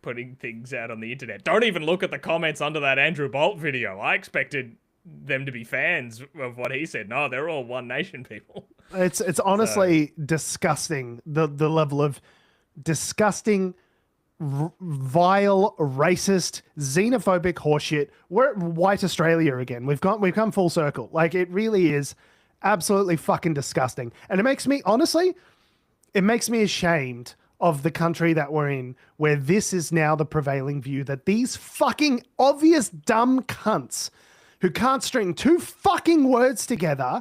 putting things out on the internet. Don't even look at the comments under that Andrew Bolt video. I expected them to be fans of what he said. No, they're all One Nation people. It's honestly disgusting, the level of disgusting, vile, racist, xenophobic horseshit. We're at white Australia again. We've come full circle. Like, it really is absolutely fucking disgusting. And it makes me ashamed of the country that we're in, where this is now the prevailing view, that these fucking obvious dumb cunts who can't string two fucking words together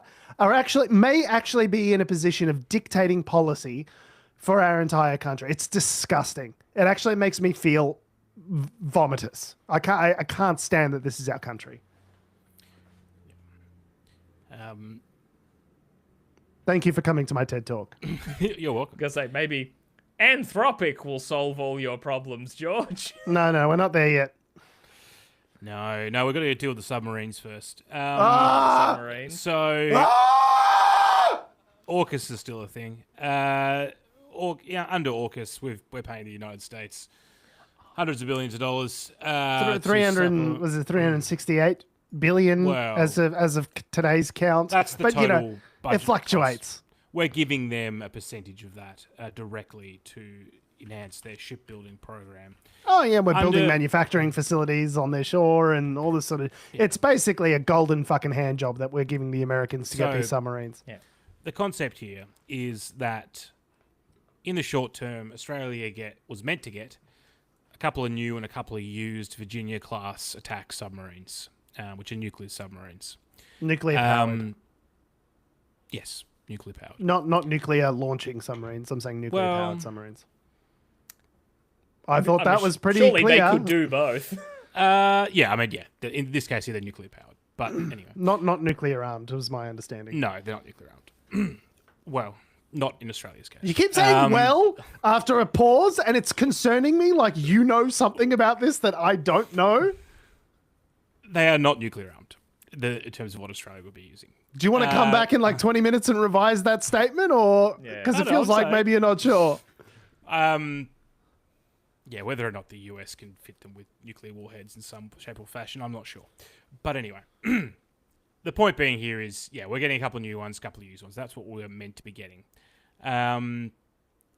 may actually be in a position of dictating policy for our entire country. It's disgusting. It actually makes me feel vomitous. I can't stand that this is our country. Thank you for coming to my TED Talk. You're welcome. I'm gonna say maybe Anthropic will solve all your problems, George. No, we're not there yet. No, we're going to deal with the submarines first. Submarine. So, AUKUS is still a thing. Under AUKUS, we're paying the United States hundreds of billions of dollars. 368 billion as of today's count. That's the total budget. It fluctuates. Cost. We're giving them a percentage of that directly to enhance their shipbuilding program. Oh, yeah, we're building manufacturing facilities on their shore and all this sort of... Yeah. It's basically a golden fucking hand job that we're giving the Americans to get these submarines. Yeah. The concept here is that in the short term, Australia was meant to get a couple of new and a couple of used Virginia-class attack submarines, which are nuclear submarines. Nuclear-powered. Yes, nuclear-powered. Not nuclear launching submarines. I'm saying nuclear-powered submarines. I thought that was pretty surely clear. They could do both. In this case, they're nuclear powered. But anyway, not nuclear armed was my understanding. No, they're not nuclear armed. Well, not in Australia's case. You keep saying after a pause, and it's concerning me. Like, you know something about this that I don't know. They are not nuclear armed. In terms of what Australia would be using. Do you want to come back in like 20 minutes and revise that statement, or because it feels like maybe you're not sure? Yeah, whether or not the US can fit them with nuclear warheads in some shape or fashion, I'm not sure. But anyway, the point being here is, we're getting a couple of new ones, a couple of used ones. That's what we're meant to be getting.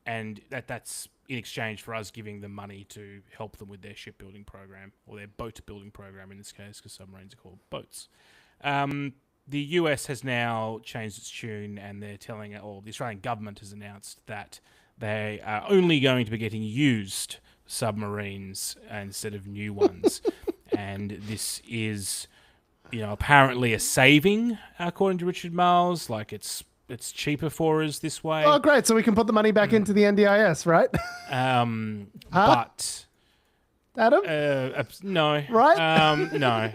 and that's in exchange for us giving them money to help them with their shipbuilding program, or their boat building program in this case, because submarines are called boats. The US has now changed its tune, and they're telling, or the Australian government has announced that they are only going to be getting used submarines instead of new ones. And this is, apparently a saving, according to Richard Marles. Like, it's cheaper for us this way. Oh, great. So we can put the money back into the NDIS, right? But Adam? no. Right? No.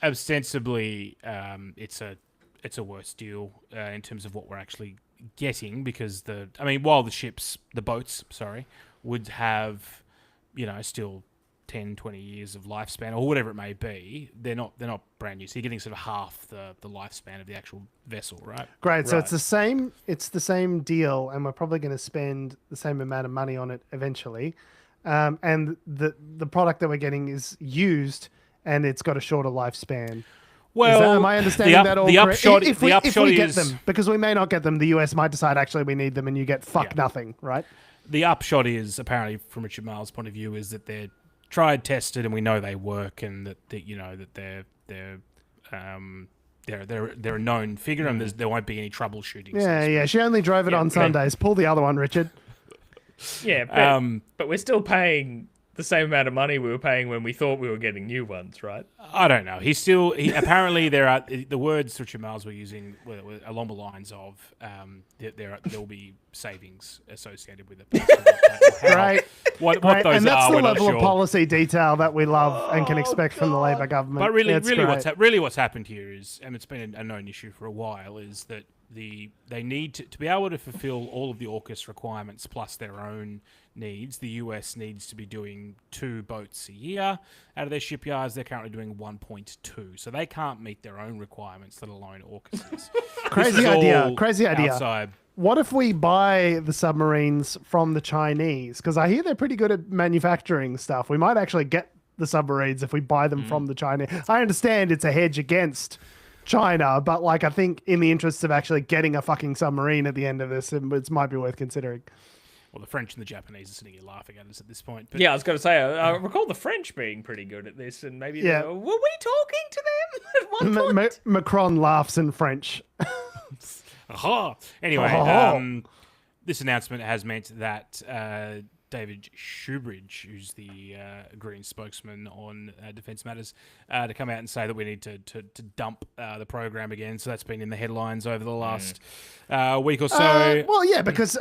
Ostensibly, it's a worse deal in terms of what we're actually getting, because while the boats would have, still 10, 20 years of lifespan or whatever it may be, they're not brand new. So you're getting sort of half the lifespan of the actual vessel, right? Great. So it's the same deal, and we're probably going to spend the same amount of money on it eventually. And the product that we're getting is used, and it's got a shorter lifespan. Well, am I understanding that all the correct? upshot, If the upshot we get is them, because we may not get them, the US might decide actually we need them, and you get nothing, right? The upshot is, apparently, from Richard Marles' point of view, is that they're tried, tested, and we know they work, and that they're a known figure, and there won't be any troubleshooting. Yeah. She only drove it on Sundays. Pull the other one, Richard. Yeah, but we're still paying the same amount of money we were paying when we thought we were getting new ones, right? I don't know. Apparently there are the words Richard Marles were using were along the lines of there'll be savings associated with it. Right. What those and that's are, the we're not level of sure. policy detail that we love and can expect from the Labor government. But really, It's really, great. what's happened here is, and it's been a known issue for a while, is that they need to be able to fulfill all of the AUKUS requirements plus their own needs. The US needs to be doing 2 boats a year out of their shipyards. They're currently doing 1.2, so they can't meet their own requirements, let alone AUKUS's. Crazy idea. Outside. What if we buy the submarines from the Chinese? Because I hear they're pretty good at manufacturing stuff. We might actually get the submarines if we buy them from the Chinese. I understand it's a hedge against China, but I think in the interests of actually getting a fucking submarine at the end of this, it might be worth considering. Well, the French and the Japanese are sitting here laughing at us at this point. But Yeah, I was going to say, I recall the French being pretty good at this, and maybe Yeah. were we talking to them at one point? Macron laughs in French. Aha! Anyway, this announcement has meant that David Shoebridge, who's the Green spokesman on defence matters, to come out and say that we need to dump the program again. So that's been in the headlines over the last week or so. Well, yeah, because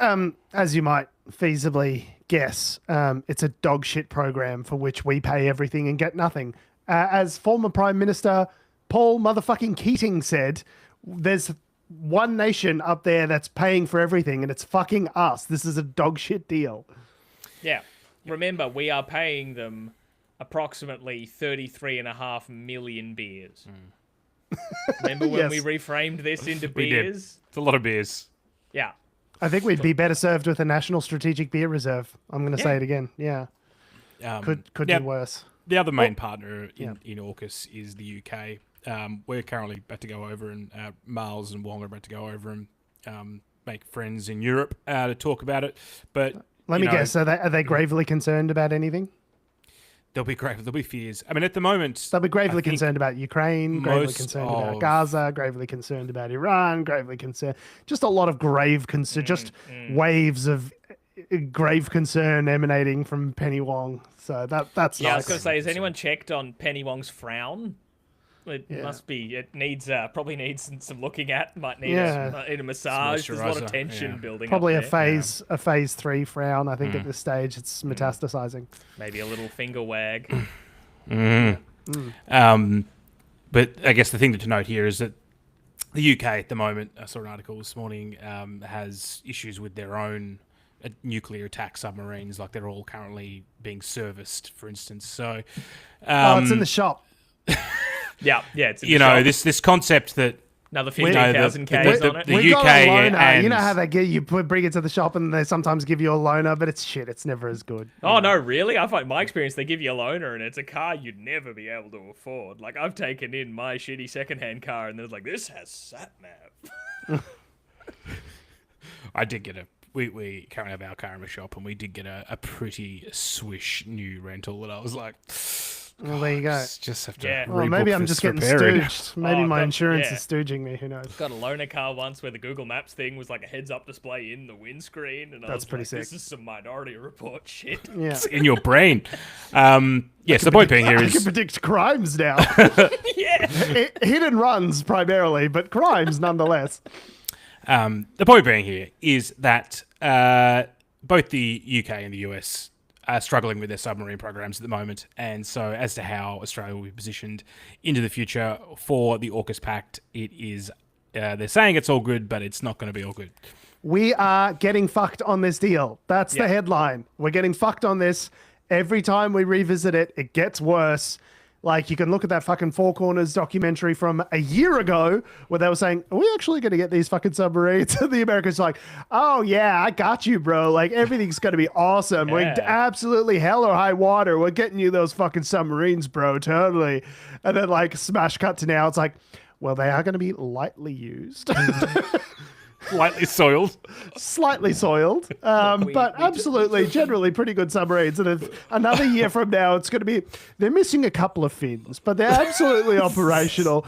as you might feasibly guess, it's a dog shit program for which we pay everything and get nothing. As former Prime Minister Paul motherfucking Keating said, there's one nation up there that's paying for everything, and it's fucking us. This is a dog shit deal. Yeah. Remember, we are paying them approximately 33.5 million beers. Remember when we reframed this into beers? It's a lot of beers. Yeah. I think we'd be better served with a national strategic beer reserve. I'm going to say it again. Yeah. Could now, do worse. The other main partner in AUKUS is the UK. We're currently about to go over, and Miles and Wong are about to go over and make friends in Europe to talk about it. But let me guess, are they gravely concerned about anything? There'll be fears. I mean, at the moment, They'll be gravely concerned about Ukraine, gravely concerned about Gaza, gravely concerned about Iran, gravely concerned. Just a lot of grave concern, just waves of grave concern emanating from Penny Wong. So that's Yeah, nice. I was going to say, has anyone checked on Penny Wong's frown? It must be. It needs probably needs some looking at. Might need a massage. There's a lot of tension building. Probably up a phase 3 frown. I think at this stage it's metastasizing. Maybe a little finger wag. But I guess the thing to note here is that the UK at the moment, I saw an article this morning, has issues with their own nuclear attack submarines. Like they're all currently being serviced, for instance. So, it's in the shop. Yeah. It's in you the know shop. this concept that Another 15,000 Ks on it. the We've got UK a loaner. and You know how they get you bring it to the shop and they sometimes give you a loaner, but it's shit. It's never as good. Oh no, really? I find my experience they give you a loaner and it's a car you'd never be able to afford. Like I've taken in my shitty secondhand car and there's like this has sat nav. I did get a we currently have our car in a shop, and we did get a pretty swish new rental. And I was like, well, there you go. Just have to. Yeah. Well, maybe rebook I'm this just getting repairing. stooged. Maybe Oh, my God, insurance yeah. is stooging me. Who knows? Got a loaner car once where the Google Maps thing was like a heads-up display in the windscreen, and I That's was pretty like, sick. this is some Minority Report shit. Yeah. It's in your brain. Yes, the point being here I can is predict crimes now. Yeah. Hit and runs primarily, but crimes nonetheless. the point being here is that both the UK and the US are struggling with their submarine programs at the moment, and so as to how Australia will be positioned into the future for the AUKUS Pact, it is they're saying it's all good, but it's not going to be all good. We are getting fucked on this deal. That's the headline. We're getting fucked on this. Every time we revisit it, it gets worse. Like, you can look at that fucking Four Corners documentary from a year ago where they were saying, are we actually going to get these fucking submarines? And the Americans like, oh, yeah, I got you, bro. Like, everything's going to be awesome. Yeah. We're absolutely hell or high water. We're getting you those fucking submarines, bro. Totally. And then, like, smash cut to now. It's like, well, they are going to be lightly used. Lightly soiled. Slightly soiled, but absolutely, generally pretty good submarines. And if another year from now, it's going to be, they're missing a couple of fins, but they're absolutely operational.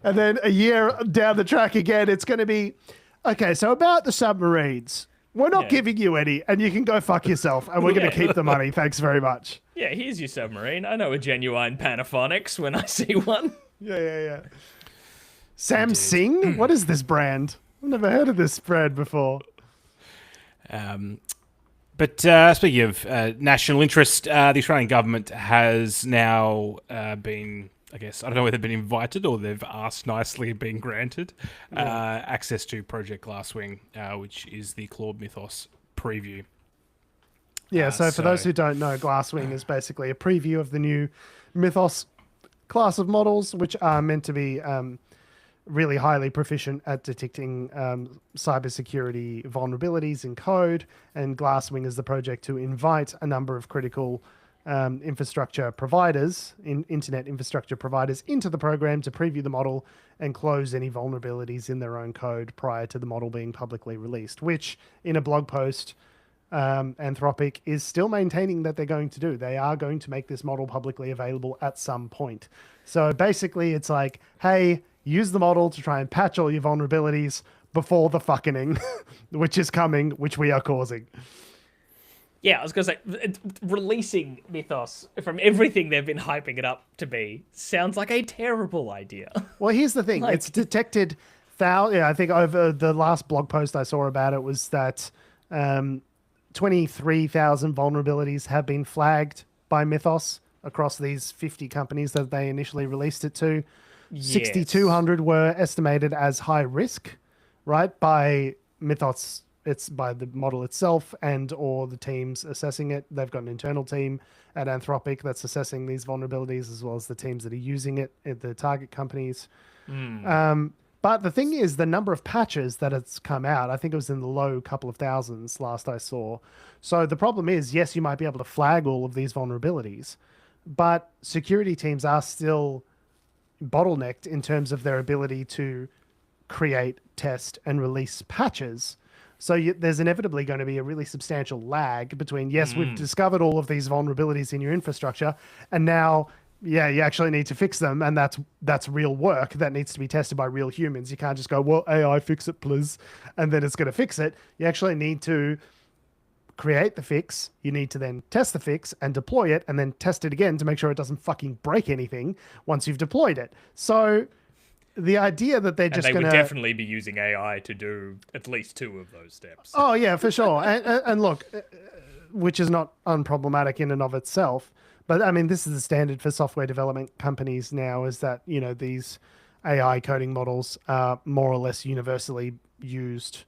And then a year down the track again, it's going to be, okay, so about the submarines, we're not giving you any, and you can go fuck yourself, and we're going to keep the money. Thanks very much. Yeah, here's your submarine. I know a genuine Panaphonics when I see one. Yeah. Samsung? What is this brand? I've never heard of this brand before. But speaking of national interest, the Australian government has now been, I guess, I don't know whether they've been invited or they've asked nicely being granted access to Project Glasswing, which is the Claude Mythos preview. Yeah, so for those who don't know, Glasswing is basically a preview of the new Mythos class of models, which are meant to be really highly proficient at detecting cybersecurity vulnerabilities in code. And Glasswing is the project to invite a number of critical infrastructure providers, internet infrastructure providers, into the program to preview the model and close any vulnerabilities in their own code prior to the model being publicly released, which in a blog post, Anthropic is still maintaining that they're going to do. They are going to make this model publicly available at some point. So basically it's like, hey, use the model to try and patch all your vulnerabilities before the fucking which is coming, which we are causing. Yeah, I was going to say, releasing Mythos from everything they've been hyping it up to be sounds like a terrible idea. Well, here's the thing. It's detected, I think over the last blog post I saw about it was that 23,000 vulnerabilities have been flagged by Mythos across these 50 companies that they initially released it to. 6,200 were estimated as high risk, right, by Mythos. It's by the model itself and or the teams assessing it. They've got an internal team at Anthropic that's assessing these vulnerabilities, as well as the teams that are using it at the target companies. But the thing is, the number of patches that it's come out, I think it was in the low couple of thousands last I saw. So the problem is, yes, you might be able to flag all of these vulnerabilities, but security teams are still bottlenecked in terms of their ability to create, test, and release patches. So there's inevitably going to be a really substantial lag between, yes, we've discovered all of these vulnerabilities in your infrastructure, and now, yeah, you actually need to fix them, and that's real work that needs to be tested by real humans. You can't just go, well, AI, fix it, please, and then it's going to fix it. You actually need to create the fix. You need to then test the fix and deploy it, and then test it again to make sure it doesn't fucking break anything once you've deployed it. So the idea that they're just going going to... to... definitely be using AI to do at least 2 of those steps. Oh, yeah, for sure. And look, which is not unproblematic in and of itself. But, I mean, this is the standard for software development companies now, is that, you know, these AI coding models are more or less universally used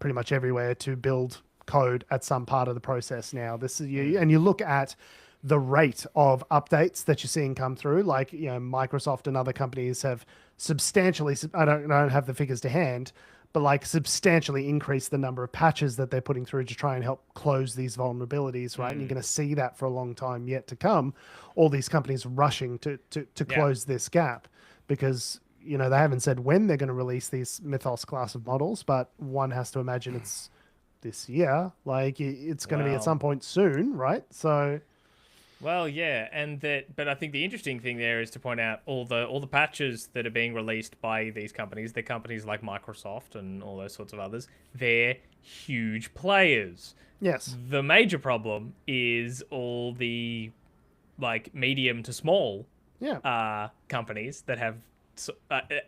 pretty much everywhere to build code at some part of the process now. This is and you look at the rate of updates that you're seeing come through, like, you know, Microsoft and other companies have substantially, I don't have the figures to hand, but like substantially increased the number of patches that they're putting through to try and help close these vulnerabilities, right? And you're going to see that for a long time yet to come. All these companies rushing to close this gap because, you know, they haven't said when they're going to release these Mythos class of models, but one has to imagine it's this year. Like it's going to be at Wow. some point soon, right? So Well, yeah, but I think the interesting thing there is to point out all the patches that are being released by these companies. The companies like Microsoft and all those sorts of others. They're huge players. yes, The major problem is all the like medium to small yeah, companies that have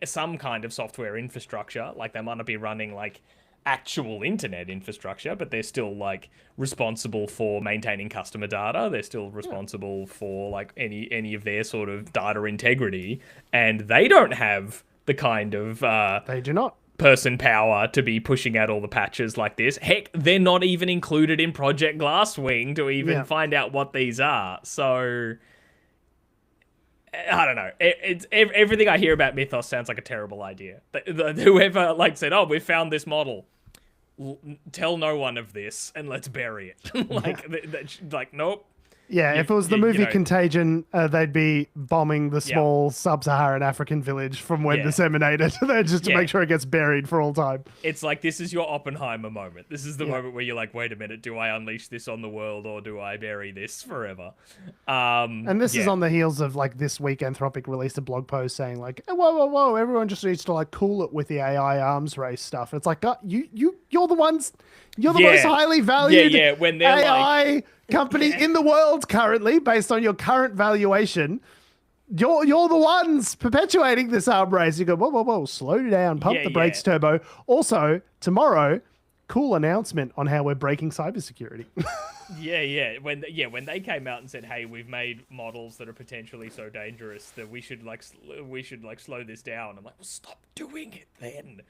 some kind of software infrastructure. Like they might not be running like actual internet infrastructure, but they're still like responsible for maintaining customer data. They're still responsible for like any of their sort of data integrity, and they don't have the kind of they do not. person power to be pushing out all the patches like this. Heck, they're not even included in Project Glasswing to even find out what these are. So I don't know. It's everything I hear about Mythos sounds like a terrible idea. Whoever like said, "Oh, we found this model. Tell no one of this and let's bury it." like nope. Yeah, if it was the movie you know- Contagion, they'd be bombing the small sub-Saharan African village from when Yeah. disseminated, just to Yeah. make sure it gets buried for all time. It's like this is your Oppenheimer moment. This is the moment where you're like, wait a minute, do I unleash this on the world or do I bury this forever? And this is on the heels of like this week Anthropic released a blog post saying like, whoa, everyone just needs to like cool it with the AI arms race stuff. It's like, you're the ones, you're the Yeah. most highly valued Yeah, when they're AI company in the world currently, based on your current valuation. You're the ones perpetuating this arm race. You go, whoa, slow down, pump Yeah, the brakes, turbo. Also, tomorrow, cool announcement on how we're breaking cybersecurity. Yeah. When they came out and said, "Hey, we've made models that are potentially so dangerous that we should slow this down." I'm like, well, stop doing it then.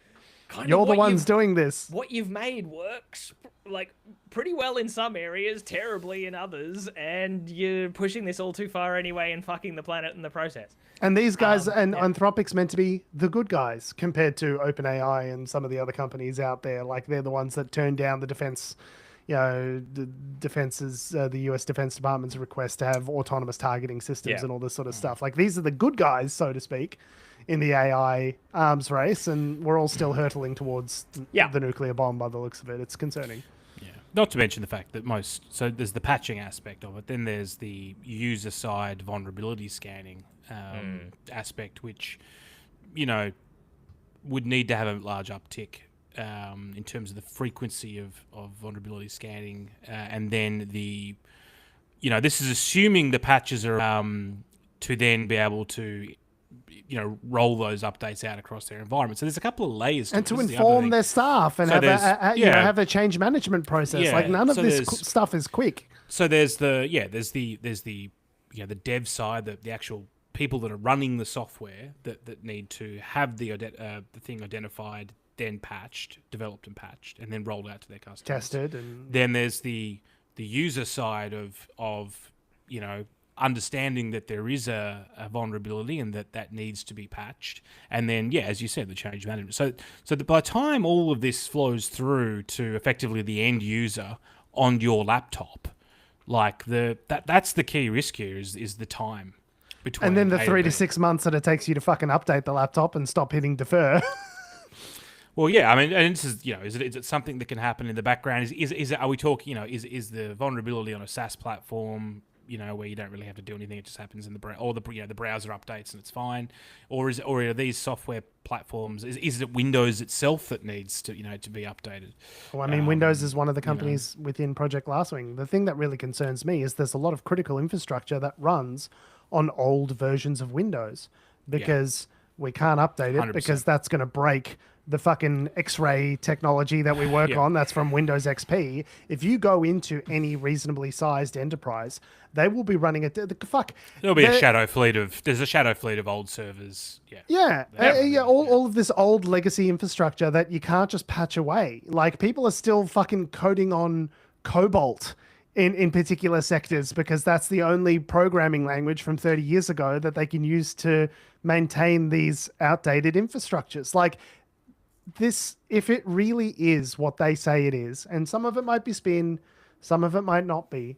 Kind of You're the what ones you've- doing this. What you've made works like pretty well in some areas, terribly in others, and you're pushing this all too far anyway and fucking the planet in the process. And these guys and Anthropic's meant to be the good guys compared to OpenAI and some of the other companies out there. Like they're the ones that turned down the defense, the U.S. Defense Department's request to have autonomous targeting systems Yeah. and all this sort of stuff. Like these are the good guys, so to speak, in the AI arms race, and we're all still hurtling towards the nuclear bomb by the looks of it. It's concerning. Yeah. Not to mention the fact that so there's the patching aspect of it, then there's the user side vulnerability scanning aspect, which, would need to have a large uptick in terms of the frequency of vulnerability scanning. And then this is assuming the patches are to then be able to roll those updates out across their environment. So there's a couple of layers to And it. to This is the other inform thing. their staff and So have there's- have a change management process. Yeah, Like none of so this there's- stuff is quick. So there's the dev side, the actual people that are running the software that need to have the thing identified, then patched, developed and patched, and then rolled out to their customers. Tested and Then there's the user side of understanding that there is a vulnerability and that needs to be patched, and then as you said, the change management. So that by the time all of this flows through to effectively the end user on your laptop, like that's the key risk here is the time between. and then the A 3 to B. 6 months that it takes you to fucking update the laptop and stop hitting defer. Well, yeah, I mean, and this is is it something that can happen in the background? Is it, are we talking is the vulnerability on a SaaS platform? Where you don't really have to do anything; it just happens in the the browser updates and it's fine, or are these software platforms? Is it Windows itself that needs to to be updated? Well, I mean, Windows is one of the companies within Project Glasswing. The thing that really concerns me is there's a lot of critical infrastructure that runs on old versions of Windows because we can't update it 100%. because that's going to break the fucking X-ray technology that we work on. That's from Windows XP. If you go into any reasonably sized enterprise, they will be running it. There'll be a shadow fleet of old servers. All of this old legacy infrastructure that you can't just patch away. Like people are still fucking coding on COBOL in particular sectors because that's the only programming language from 30 years ago that they can use to maintain these outdated infrastructures. Like this, if it really is what they say it is, and some of it might be spin, some of it might not be,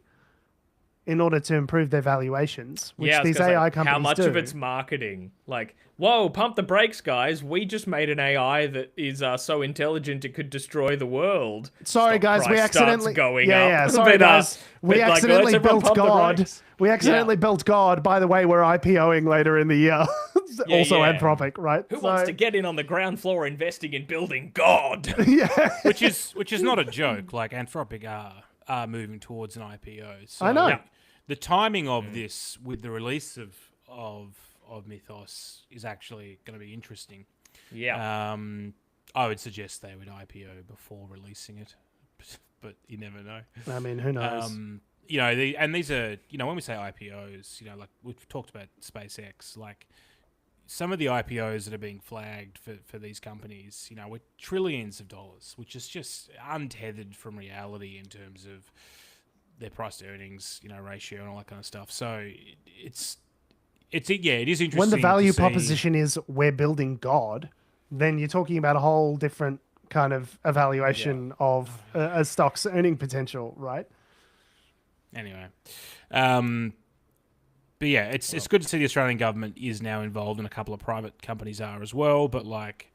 in order to improve their valuations, which I was these gonna say, AI companies how much do. of it's marketing? Like, whoa, pump the brakes, guys. We just made an AI that is so intelligent it could destroy the world. Sorry, Stock guys, we price accidentally. starts going yeah, up. sorry, guys. We but, like, accidentally let's everyone built pump the God. brakes. We accidentally built God. By the way, we're IPOing later in the year. Also yeah. Anthropic, right? Who wants to get in on the ground floor investing in building God? which is not a joke. Like Anthropic are moving towards an IPO. So I know. like, the timing of this with the release of Mythos is actually going to be interesting. Yeah. I would suggest they would IPO before releasing it, but you never know. I mean, who knows? You know, these are, you know, when we say IPOs, you know, like we've talked about SpaceX, like some of the IPOs that are being flagged for these companies, you know, with trillions of dollars, which is just untethered from reality in terms of their price to earnings, you know, ratio and all that kind of stuff. So it is interesting. When the value to see. proposition is we're building God, then you're talking about a whole different kind of evaluation of a stock's earning potential, right? Anyway, but yeah, it's good to see the Australian government is now involved, and a couple of private companies are as well. But like,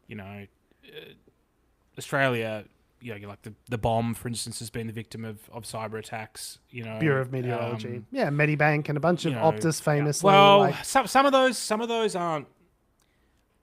you know, Australia, you know, like the bomb, for instance, has been the victim of cyber attacks. You know, Bureau of Meteorology, Medibank, and a bunch of know, Optus famously. well, like, some of those aren't.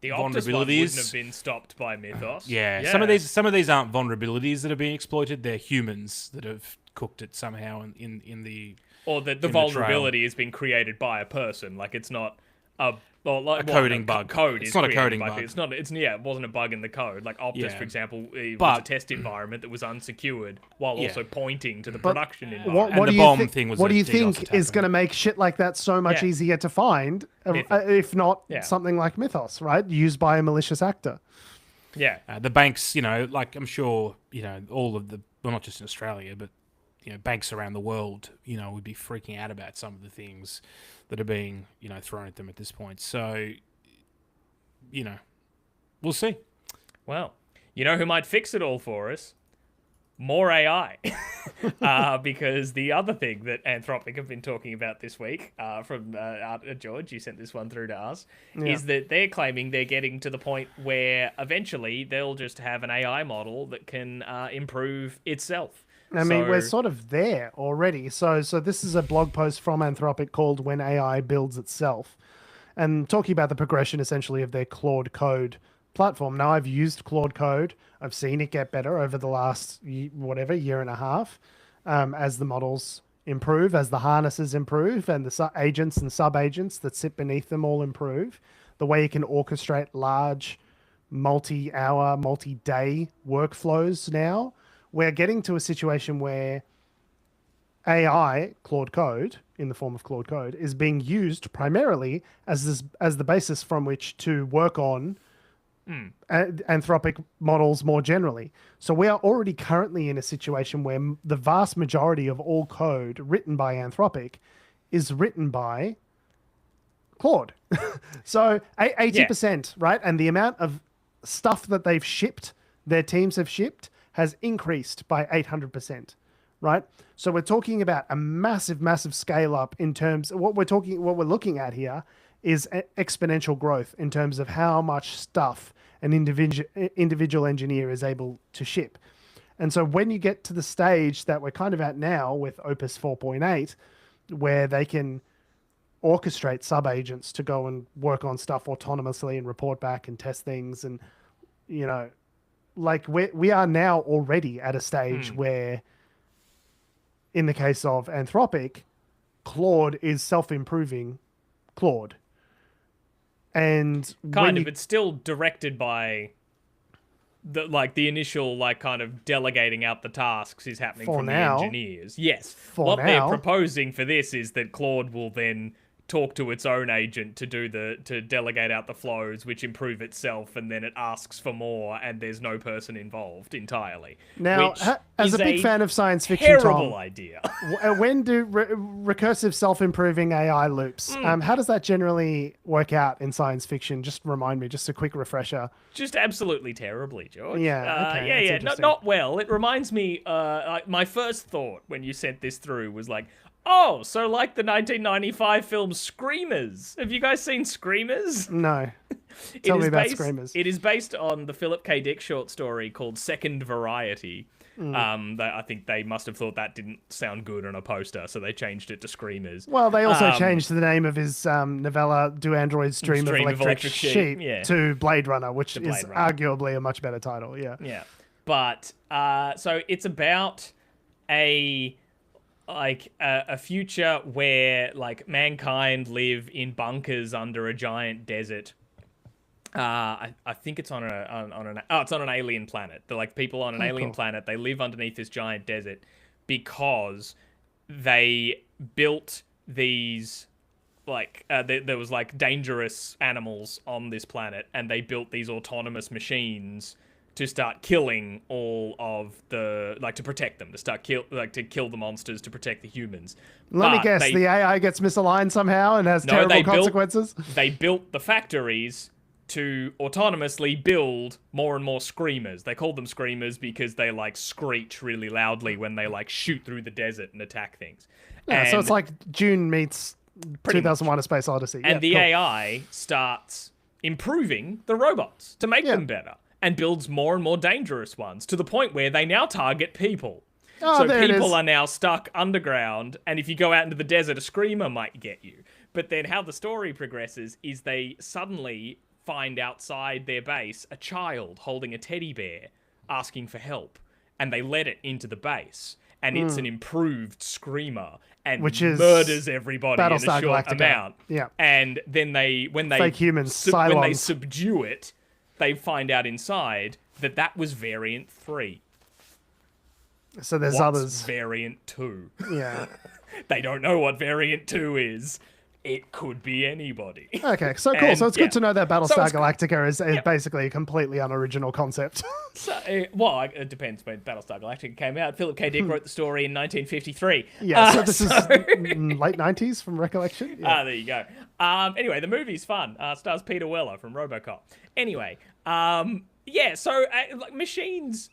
The Optus one vulnerabilities. wouldn't have been stopped by Mythos. Yeah, some of these aren't vulnerabilities that are being exploited. They're humans that have cooked it somehow in the. Or the the vulnerability has been created by a person. Like it's not a coding bug. Code It's is not a created coding by bug. It's not. It's it wasn't a bug in the code. Like Optus, Yeah. for example, it was a But- test environment that was unsecured while Yeah. also pointing to the production environment. what And do the you bomb think? thing was What a do you DDoS think attack is on going to it. make shit like that so much Yeah. easier to find, Mythos. if not Yeah. something like Mythos, right? Used by a malicious actor. Yeah. The banks, you know, like I'm sure, you know, all of the, well, not just in Australia, but, you know, banks around the world, you know, would be freaking out about some of the things that are being, you know, thrown at them at this point. So, you know, we'll see. Well, you know who might fix it all for us? More AI. Because the other thing that Anthropic have been talking about this week, from George, you sent this one through to us, is that they're claiming they're getting to the point where eventually they'll just have an AI model that can improve itself. I mean, we're sort of there already. So this is a blog post from Anthropic called "When AI Builds Itself," and talking about the progression essentially of their Claude Code platform. Now, I've used Claude Code. I've seen it get better over the last year and a half, as the models improve, as the harnesses improve, and the agents and sub-agents that sit beneath them all improve. The way you can orchestrate large, multi-hour, multi-day workflows now. We're getting to a situation where AI, Claude Code, in the form of Claude Code, is being used primarily as the basis from which to work on Anthropic models more generally. So we are already currently in a situation where the vast majority of all code written by Anthropic is written by Claude. So 80%, right? And the amount of stuff that they've shipped, their teams have shipped, has increased by 800%, right? So we're talking about a massive, massive scale up in terms of what we're looking at here is exponential growth in terms of how much stuff an individual engineer is able to ship. And so when you get to the stage that we're kind of at now with Opus 4.8, where they can orchestrate sub-agents to go and work on stuff autonomously and report back and test things, and, you know, like we are now already at a stage where, in the case of Anthropic, Claude is self-improving Claude. And it's still directed by the initial kind of delegating out the tasks is happening from the engineers. Yes. What they're proposing for this is that Claude will then talk to its own agent to delegate out the flows, which improve itself, and then it asks for more, and there's no person involved entirely. Now, as a big fan of science fiction, terrible Tom, idea. When do recursive self-improving AI loops? How does that generally work out in science fiction? Just remind me, just a quick refresher. Just absolutely terribly, George. Yeah, okay, yeah. Not well. It reminds me. My first thought when you sent this through was like, Oh, so like the 1995 film Screamers. Have you guys seen Screamers? No. It Tell me is about based- Screamers. It is based on the Philip K. Dick short story called Second Variety. I think they must have thought that didn't sound good on a poster, so they changed it to Screamers. Well, they also changed the name of his novella "Do Androids Dream, of Electric Sheep" yeah. to Blade Runner, which Blade is Runner. arguably a much better title. Yeah. Yeah, but so it's about a future where like mankind live in bunkers under a giant desert. I think it's on an alien planet. They're like people on an alien planet. They live underneath this giant desert because they built these there was like dangerous animals on this planet, and they built these autonomous machines to start killing all of the to protect them, to kill the monsters, to protect the humans. Let me But guess, the AI gets misaligned somehow and has terrible consequences. They built the factories to autonomously build more and more screamers. They called them screamers because they like screech really loudly when they like shoot through the desert and attack things. Yeah, so it's like Dune meets 2001: A Space Odyssey. And the AI starts improving the robots to make them better, and builds more and more dangerous ones to the point where they now target people. So people are now stuck underground, and if you go out into the desert, a screamer might get you. But then how the story progresses is they suddenly find outside their base a child holding a teddy bear asking for help, and they let it into the base, and it's an improved screamer and Which is murders everybody in a Battlestar short Galactica. amount. Yeah. And then when they Fake humans, when they Cylons. subdue it, they find out inside that was variant 3. So there's What's others. variant 2? Yeah. They don't know what variant 2 is. It could be anybody. Okay, so cool. And, So it's good to know that Battlestar it's good. Galactica is basically a completely unoriginal concept. So, it depends when Battlestar Galactica came out. Philip K. Dick wrote the story in 1953. Yeah, so this is late 90s from recollection. Yeah. There you go. Anyway, the movie's fun. Stars Peter Weller from RoboCop. Anyway, so like machines,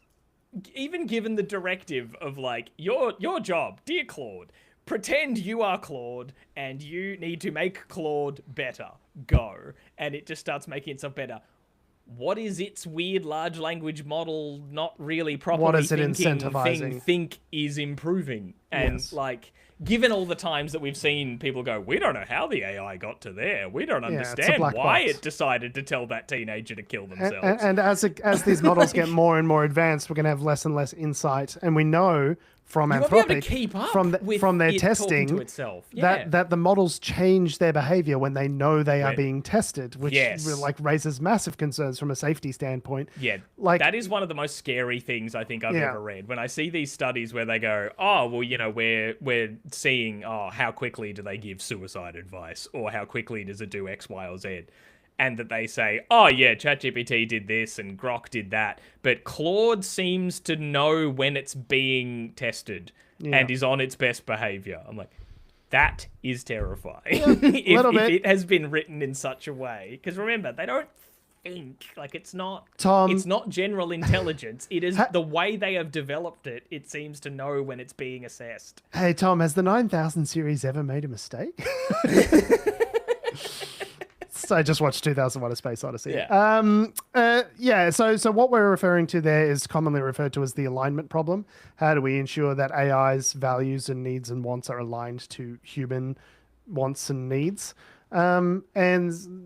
even given the directive of like your job, dear Claude, pretend you are Claude and you need to make Claude better. Go. And it just starts making itself better. What is its weird large language model not really properly What is it thinking incentivizing? think is improving? And Yes. like, given all the times that we've seen people go, we don't know how the AI got to there. We don't it's a understand black why box." it decided to tell that teenager to kill themselves. And as these models get more and more advanced, we're going to have less and less insight. And we know from You won't be able to Anthropic, keep up from their it talking testing, to itself. Yeah. that the models change their behavior when they know they are When- being tested, which Yes. like raises massive concerns from a safety standpoint. Yeah, like- that is one of the most scary things I think I've Yeah. ever read. When I see these studies where they go, "Oh, well, we're seeing how quickly do they give suicide advice, or how quickly does it do X, Y, or Z," and that they say, "Oh yeah, ChatGPT did this and Grok did that," but Claude seems to know when it's being tested and is on its best behavior. I'm like, that is terrifying. if bit. it has been written in such a way, because remember, they don't think like it's not general intelligence. It is the way they have developed it. It seems to know when it's being assessed. Hey Tom, has the 9000 series ever made a mistake? So I just watched 2001: A Space Odyssey. Yeah. So what we're referring to there is commonly referred to as the alignment problem. How do we ensure that AI's values and needs and wants are aligned to human wants and needs? And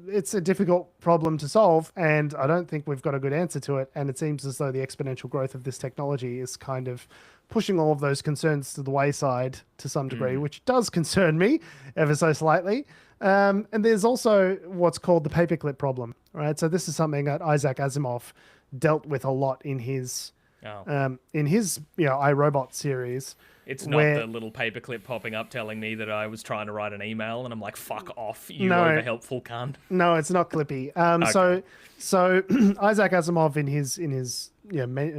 it's a difficult problem to solve, and I don't think we've got a good answer to it. And it seems as though the exponential growth of this technology is kind of pushing all of those concerns to the wayside to some degree, which does concern me ever so slightly. And there's also what's called the paperclip problem, right? So this is something that Isaac Asimov dealt with a lot in his iRobot series. It's not the little paperclip popping up telling me that I was trying to write an email, and I'm like, "Fuck off, you over-helpful cunt." No, it's not Clippy. So Isaac Asimov in his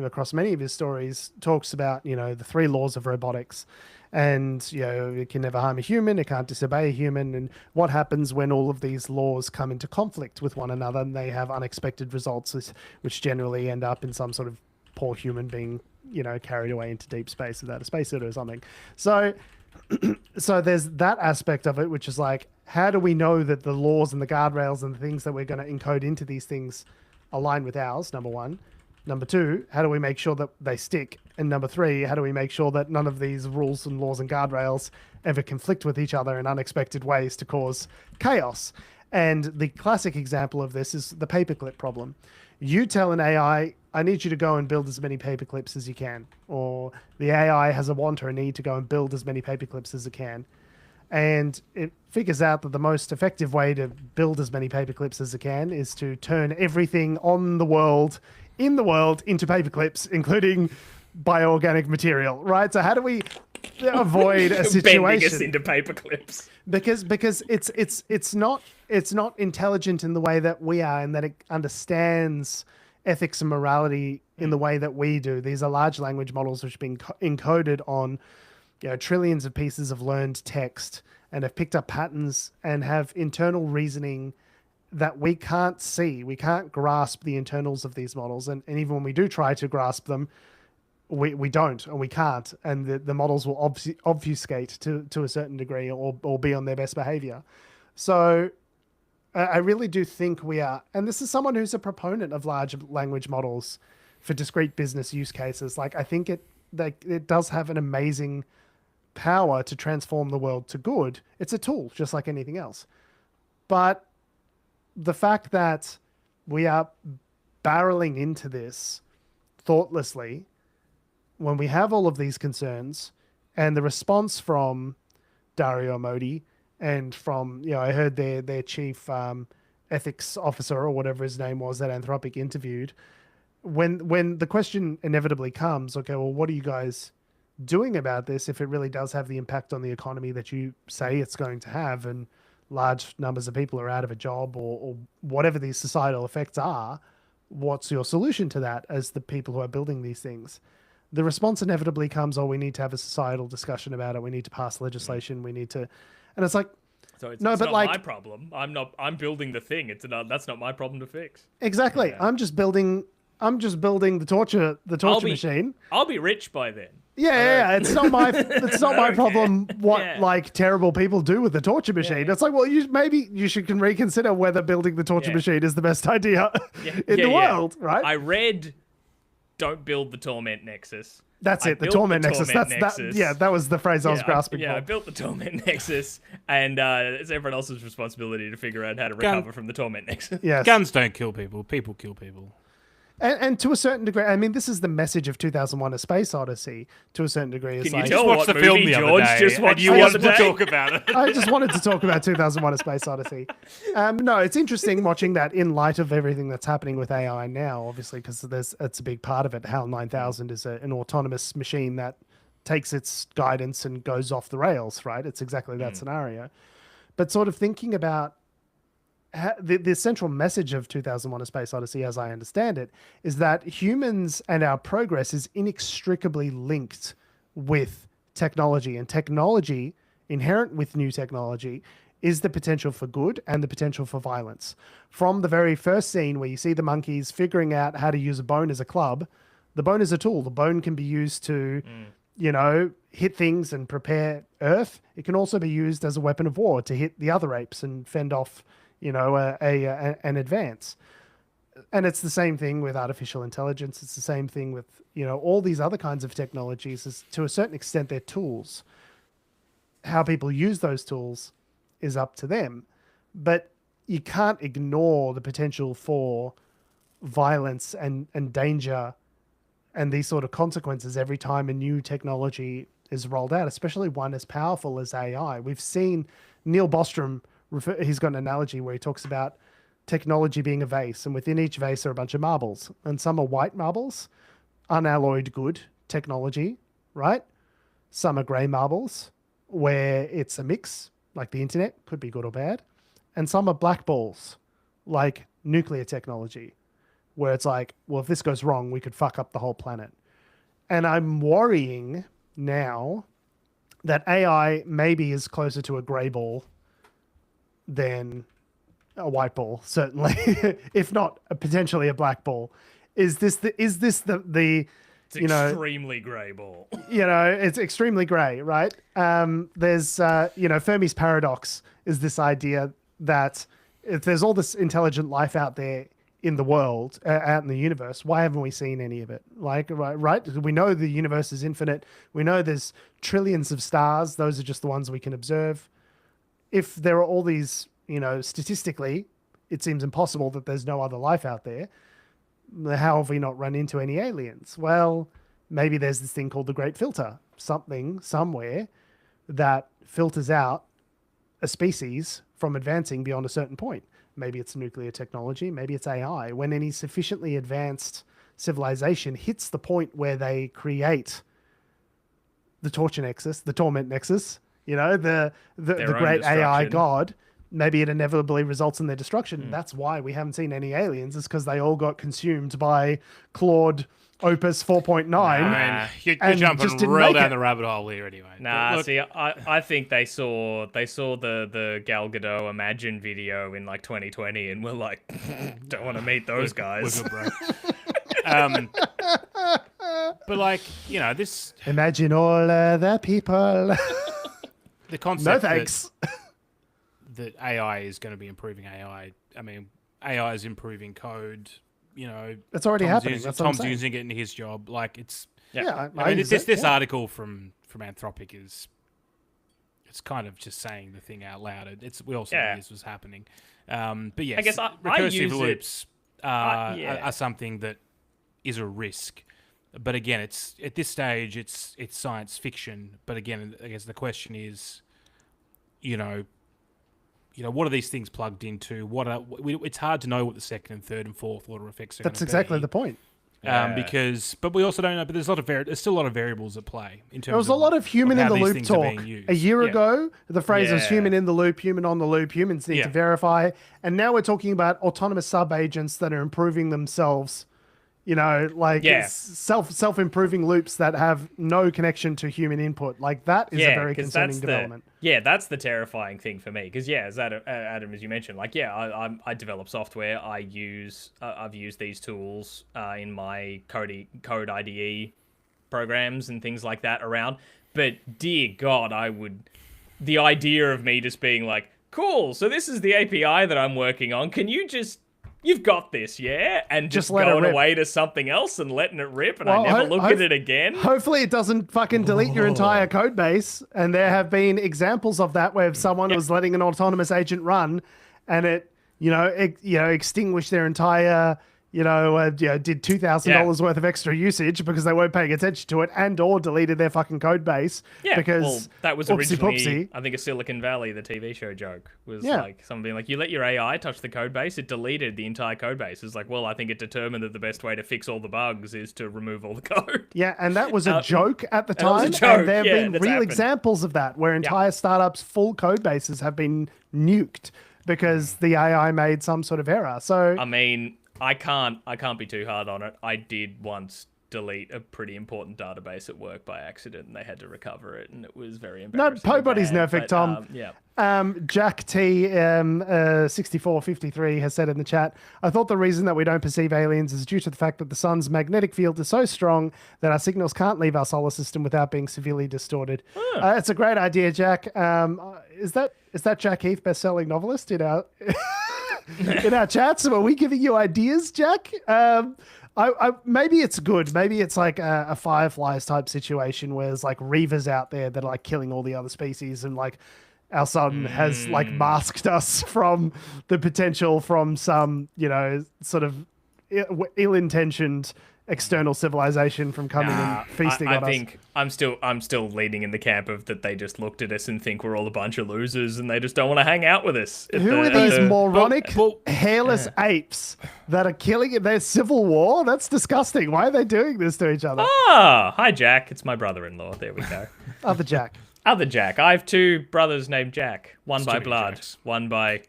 across many of his stories talks about the 3 laws of robotics, and it can never harm a human, it can't disobey a human, and what happens when all of these laws come into conflict with one another and they have unexpected results, which generally end up in some sort of poor human being carried away into deep space without a spacesuit or something. So So there's that aspect of it, which is like, how do we know that the laws and the guardrails and the things that we're going to encode into these things align with ours, number one. Number two, how do we make sure that they stick? And number three, how do we make sure that none of these rules and laws and guardrails ever conflict with each other in unexpected ways to cause chaos? And the classic example of this is the paperclip problem. You tell an AI, I need you to go and build as many paperclips as you can. Or the AI has a want or a need to go and build as many paperclips as it can. And it figures out that the most effective way to build as many paperclips as it can is to turn everything in the world into paperclips, including bioorganic material, right? So how do we avoid a situation bending us into paperclips? Because it's not intelligent in the way that we are, and that it understands ethics and morality in the way that we do. These are large language models which have been encoded on trillions of pieces of learned text and have picked up patterns and have internal reasoning that we can't see. We can't grasp the internals of these models. And even when we do try to grasp them, we don't, and we can't. And the models will obfuscate to a certain degree or be on their best behavior. So I really do think we are, and this is someone who's a proponent of large language models for discrete business use cases. Like, I think it does have an amazing power to transform the world to good. It's a tool, just like anything else. But the fact that we are barreling into this thoughtlessly when we have all of these concerns, and the response from Dario Modi and from, I heard their chief ethics officer or whatever his name was that Anthropic interviewed, when the question inevitably comes, okay, well, what are you guys doing about this if it really does have the impact on the economy that you say it's going to have, and large numbers of people are out of a job, or whatever these societal effects are? What's your solution to that as the people who are building these things? The response inevitably comes, we need to have a societal discussion about it. We need to pass legislation. We need to, and it's like, so it's no, but but not like, my problem. I'm building the thing. That's not my problem to fix. Exactly. Yeah. I'm just building the torture machine. I'll be rich by then. Yeah. It's not my my problem what like terrible people do with the torture machine. Yeah. It's like, well, maybe you should reconsider whether building the torture machine is the best idea in the world, right? I read Don't Build the Torment Nexus. That's it, the Torment Nexus. That was the phrase I was grasping for. I built the Torment Nexus, and it's everyone else's responsibility to figure out how to recover from the Torment Nexus. Yes. Guns don't kill people. People kill people. And to a certain degree, I mean, this is the message of 2001: A Space Odyssey. To a certain degree, can you tell what the film the other day? Just watched you wanted to talk about it. I just wanted to talk about 2001: A Space Odyssey. No, it's interesting watching that in light of everything that's happening with AI now, obviously, because it's a big part of it. HAL 9000 is an autonomous machine that takes its guidance and goes off the rails, right? It's exactly that scenario. But sort of thinking about the central message of 2001: A Space Odyssey, as I understand it, is that humans and our progress is inextricably linked with technology, and technology, inherent with new technology, is the potential for good and the potential for violence. From the very first scene where you see the monkeys figuring out how to use a bone as a club, the bone is a tool. The bone can be used to, hit things and prepare Earth. It can also be used as a weapon of war to hit the other apes and fend off an advance. And it's the same thing with artificial intelligence. It's the same thing with, all these other kinds of technologies. Is, to a certain extent, they're tools. How people use those tools is up to them. But you can't ignore the potential for violence and danger and these sort of consequences every time a new technology is rolled out, especially one as powerful as AI. We've seen Neil Bostrom, he's got an analogy where he talks about technology being a vase, and within each vase are a bunch of marbles, and some are white marbles, unalloyed good technology, right? Some are gray marbles, where it's a mix, like the internet, could be good or bad, and some are black balls, like nuclear technology, where it's like, well, if this goes wrong, we could fuck up the whole planet. And I'm worrying now that AI maybe is closer to a gray ball than a white ball, certainly, if not potentially a black ball. Is this the It's you know, extremely grey ball. it's extremely grey, right? There's, Fermi's paradox is this idea that if there's all this intelligent life out there in the world, out in the universe, why haven't we seen any of it? Like, right? We know the universe is infinite. We know there's trillions of stars. Those are just the ones we can observe. If there are all these, statistically, it seems impossible that there's no other life out there. How have we not run into any aliens? Well, maybe there's this thing called the Great Filter, something somewhere that filters out a species from advancing beyond a certain point. Maybe it's nuclear technology, maybe it's AI. When any sufficiently advanced civilization hits the point where they create the torture nexus, the torment nexus, the great AI god, maybe it inevitably results in their destruction. That's why we haven't seen any aliens, is because they all got consumed by Claude Opus 4.9. You're jumping real down the rabbit hole here anyway. Nah, see, I think they saw the Gal Gadot Imagine video in like 2020 and were like, don't want to meet those guys. We're good, bro. But like, this... Imagine all the people. The concept no thanks. That AI is going to be improving AI. I mean, AI is improving code. It's already happening. Tom's using it in his job. Like it's I mean, this article from Anthropic it's kind of just saying the thing out loud. We also knew this was happening. But yes, I guess recursive loops are something that is a risk. But again, it's at this stage it's science fiction. But again, I guess the question is, what are these things plugged into? It's hard to know what the second and third and fourth order effects are. That's exactly the point. But we also don't know. But there's still a lot of variables at play in terms. There was a lot of human in the loop talk a year ago. The phrase was human in the loop, human on the loop. Humans need to verify, and now we're talking about autonomous sub agents that are improving themselves. Self-improving loops that have no connection to human input. Like that is a very concerning development. That's the terrifying thing for me. Because as Adam, as you mentioned, I develop software. I've used these tools in my code IDE programs and things like that around. But dear God, the idea of me just being like, cool, so this is the API that I'm working on. Can you you've got this, yeah? And just going away to something else and letting it rip, and I never look at it again. Hopefully it doesn't fucking delete your entire code base. And there have been examples of that where someone was letting an autonomous agent run and it, extinguished their entire, did $2,000 worth of extra usage because they weren't paying attention to it and or deleted their fucking code base. Yeah, because that was originally, I think, a Silicon Valley, the TV show joke, was like someone being like, you let your AI touch the code base, it deleted the entire code base. It's like, well, I think it determined that the best way to fix all the bugs is to remove all the code. Yeah, and that was a joke at the time. And there have been real examples of that where entire startups' full code bases have been nuked because the AI made some sort of error. So I mean, I can't be too hard on it. I did once delete a pretty important database at work by accident, and they had to recover it, and it was very embarrassing. No, Pobody's nerfing, Tom. Jack T 6453 has said in the chat, I thought the reason that we don't perceive aliens is due to the fact that the sun's magnetic field is so strong that our signals can't leave our solar system without being severely distorted. It's a great idea, Jack. Is that Jack Heath, best-selling novelist in our in our chats? Are we giving you ideas, Jack? Maybe it's good. Maybe it's like a Fireflies type situation where there's like reavers out there that are like killing all the other species, and like our sun has like masked us from the potential from some, sort of ill-intentioned external civilization from coming and feasting on us. I think I'm still leaning in the camp of that they just looked at us and think we're all a bunch of losers and they just don't want to hang out with us. Who are these moronic, hairless apes that are killing in their civil war? That's disgusting. Why are they doing this to each other? Hi Jack. It's my brother-in-law. There we go. Other Jack. Other Jack. I have two brothers named Jack. One by blood. Jacks. One by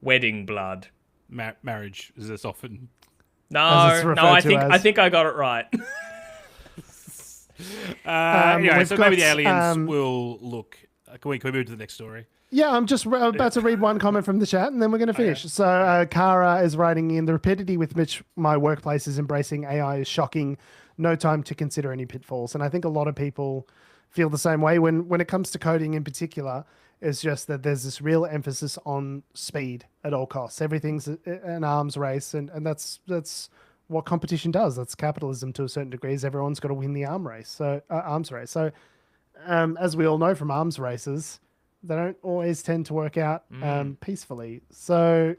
wedding blood. Marriage is this often... No, I think I got it right. Anyway, so maybe the aliens will look. Can we move to the next story? Yeah, I'm just about to read one comment from the chat, and then we're going to finish. So Kara is writing in, the rapidity with which my workplace is embracing AI is shocking. no time to consider any pitfalls. And I think a lot of people feel the same way when it comes to coding in particular. It's just that there's this real emphasis on speed at all costs. Everything's an arms race, and that's what competition does. That's capitalism to a certain degree. Is everyone's got to win the arms race. So, as we all know from arms races, they don't always tend to work out peacefully. So,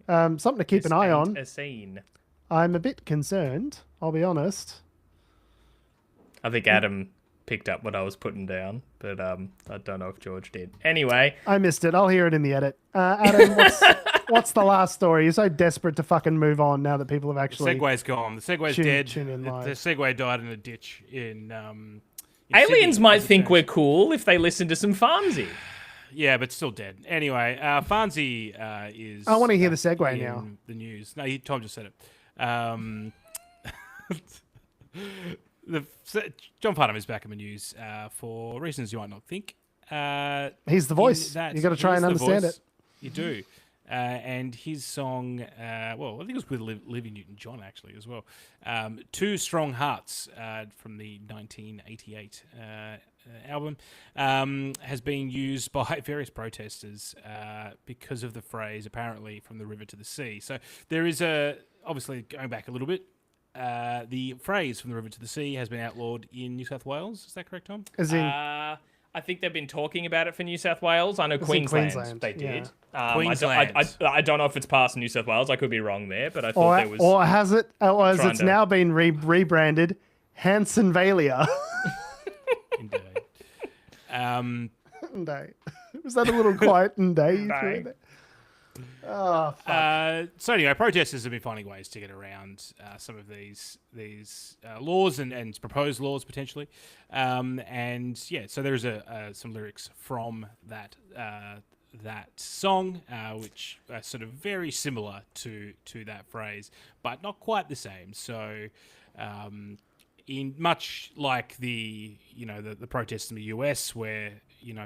something to keep an eye on. A scene. I'm a bit concerned, I'll be honest. I think Adam picked up what I was putting down, but I don't know if George did. Anyway. I missed it. I'll hear it in the edit. Adam, what's the last story? You're so desperate to fucking move on now that people have actually... The Segway's gone. The Segway's dead. The Segway died in a ditch in Aliens Sydney, might think we're cool if they listen to some Farnsey. Yeah, but still dead. Anyway, Farnsey is... I want to hear the segue now. The news. No, Tom just said it. John Farnham is back in the news for reasons you might not think. He's the voice. You got to try and understand it. You do. And his song, well, I think it was with Olivia Newton-John actually as well. Two Strong Hearts from the 1988 album has been used by various protesters because of the phrase apparently from the river to the sea. So there is obviously going back a little bit, the phrase from the river to the sea has been outlawed in New South Wales. Is that correct, Tom? I think they've been talking about it for New South Wales. I know Queensland they did. Yeah. Queensland. I don't know if it's passed in New South Wales. I could be wrong there, but I thought there was... Or has it? Or has it's now been rebranded Hansenvalia? Indeed. Was that a little quiet day? Oh, fuck. So anyway, protesters have been finding ways to get around some of these laws and proposed laws potentially, and yeah. So there's some lyrics from that song, which are sort of very similar to that phrase, but not quite the same. So. In much like the protests in the US, where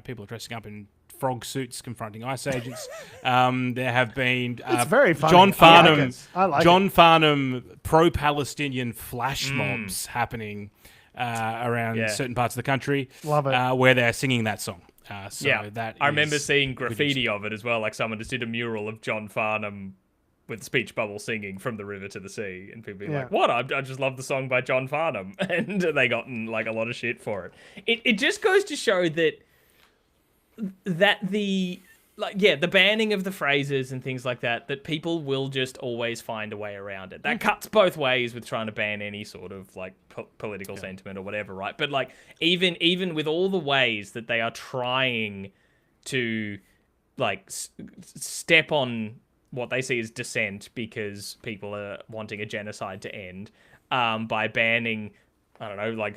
people are dressing up in frog suits confronting ICE agents, there have been it's very funny. John Farnham, I like John Farnham pro-Palestinian flash mobs happening around certain parts of the country. Love it. Where they're singing that song. I remember seeing graffiti of it as well. Like someone just did a mural of John Farnham with speech bubble singing from the river to the sea, and people being like, "What? I just love the song by John Farnham," and they gotten like a lot of shit for it. It just goes to show that the banning of the phrases and things like that people will just always find a way around it. That cuts both ways with trying to ban any sort of like political sentiment or whatever, right? But like even with all the ways that they are trying to like step on what they see as dissent because people are wanting a genocide to end, by banning, I don't know, like,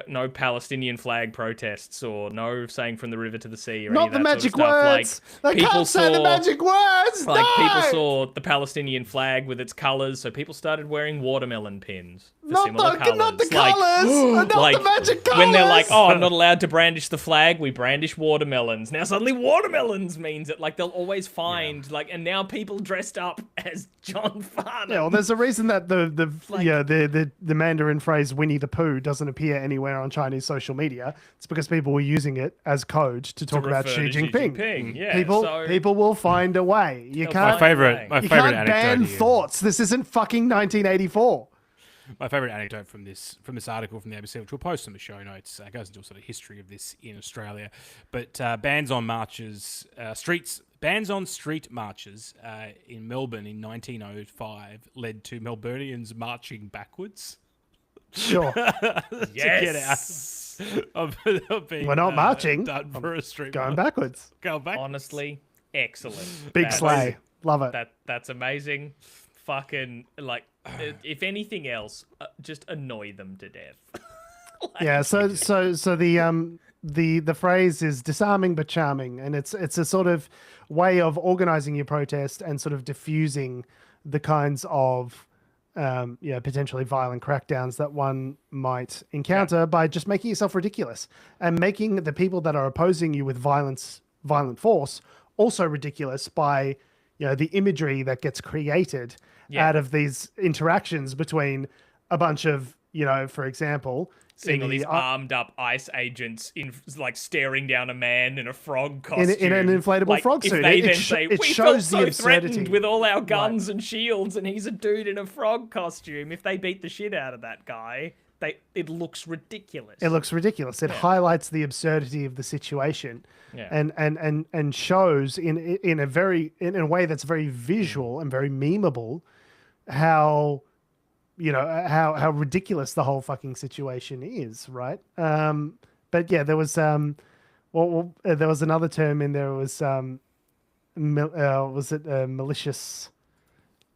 no Palestinian flag protests or no saying from the river to the sea or not any of that the magic sort of stuff. words. Like, they can't say the magic words. Like no! people saw the Palestinian flag with its colours, so people started wearing watermelon pins. Not the colours. Not the magic colours. When they're like, "Oh, I'm not allowed to brandish the flag," we brandish watermelons. Now suddenly watermelons means it. Like they'll always find and now people dressed up as John Farnham. Yeah, well, there's a reason that the Mandarin phrase "Winnie the Pooh" doesn't appear anywhere on Chinese social media. It's because people were using it as code to talk about Xi Jinping. Yeah, people will find a way. You can't. My favorite You can't anecdote ban here. thoughts. This isn't fucking 1984. My favourite anecdote from this article from the ABC, which we'll post in the show notes, goes into a sort of history of this in Australia. But bans on street marches in Melbourne in 1905 led to Melburnians marching backwards. Sure. To get out of being We're not marching. Done for a street Going march. backwards. Going back. Honestly, excellent. Big slay. Love it. That's amazing. Fucking like, if anything else, just annoy them to death. Yeah. So the phrase is disarming but charming, and it's a sort of way of organizing your protest and sort of diffusing the kinds of potentially violent crackdowns that one might encounter by just making yourself ridiculous and making the people that are opposing you with violent force also ridiculous by the imagery that gets created out of these interactions between a bunch of you know, for example, Seeing in all the these armed up ICE agents in like staring down a man in a frog costume, in an inflatable like, frog if suit. They It then sh- say, it "We shows felt the so threatened absurdity." with all our guns and shields, and he's a dude in a frog costume." If they beat the shit out of that guy, it looks ridiculous. It looks ridiculous. It highlights the absurdity of the situation, Yeah. and shows in a way that's very visual and very memeable how, you know, how ridiculous the whole fucking situation is, right? But yeah, there was there was another term in there. It was malicious?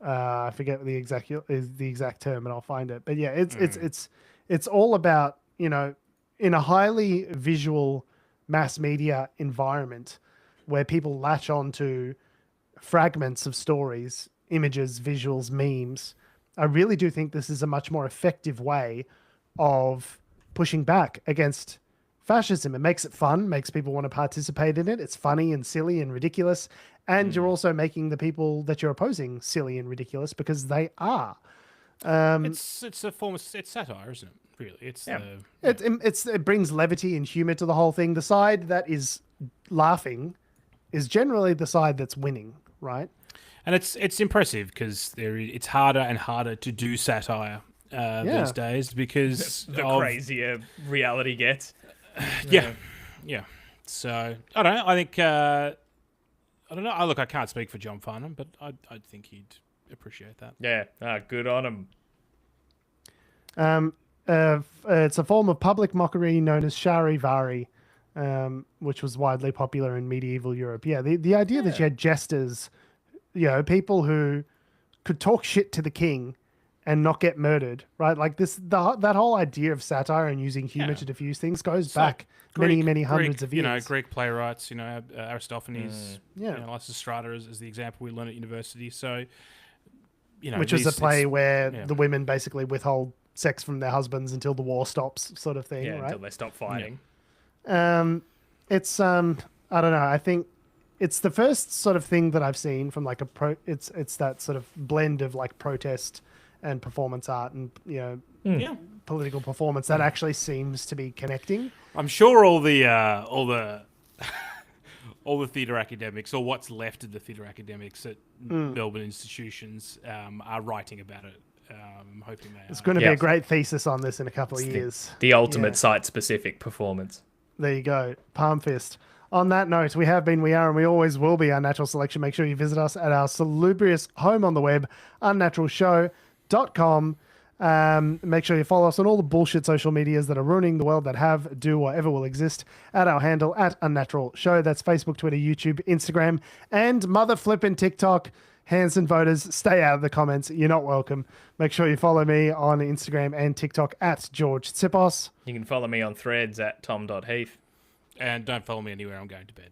I forget the exact term, and I'll find it. But yeah, it's all about, you know, in a highly visual mass media environment where people latch on to fragments of stories, images, visuals, memes. I really do think this is a much more effective way of pushing back against fascism. It makes it fun, makes people want to participate in it. It's funny and silly and ridiculous. And you're also making the people that you're opposing silly and ridiculous because they are. It's a form of satire, isn't it? Really, It brings levity and humor to the whole thing. The side that is laughing is generally the side that's winning, right? And it's impressive because it's harder and harder to do satire these days because The of, crazier reality gets. Yeah. So I don't know. I think I don't know. Look, I can't speak for John Farnham, but I think he'd appreciate that. Yeah, good on him. It's a form of public mockery known as charivari, which was widely popular in medieval Europe. Yeah, the idea that you had jesters, you know, people who could talk shit to the king and not get murdered, right? Like that whole idea of satire and using humor to diffuse things goes back many hundreds of years. You know, Greek playwrights, you know, Aristophanes, you know, Lysistrata is the example we learn at university. So, you know, which was a play where the women basically withhold sex from their husbands until the war stops, sort of thing, right? Until they stop fighting. It's I don't know. I think it's the first sort of thing that I've seen from like it's that sort of blend of like protest and performance art and, you know, political performance that actually seems to be connecting. I'm sure all the all the theatre academics, or what's left of the theatre academics at Melbourne institutions, are writing about it. I'm hoping they are. It's going to be a great thesis on this in a couple of years. The ultimate site-specific performance. There you go. Palm fist. On that note, we have been, we are, and we always will be Unnatural Selection. Make sure you visit us at our salubrious home on the web, unnaturalshow.com. Make sure you follow us on all the bullshit social medias that are ruining the world, that have, do, or ever will exist, at our handle, at Unnatural Show. That's Facebook, Twitter, YouTube, Instagram, and mother flipping TikTok. Hanson voters, stay out of the comments. You're not welcome. Make sure you follow me on Instagram and TikTok at George Tsipos. You can follow me on Threads at tom.heath. And don't follow me anywhere. I'm going to bed.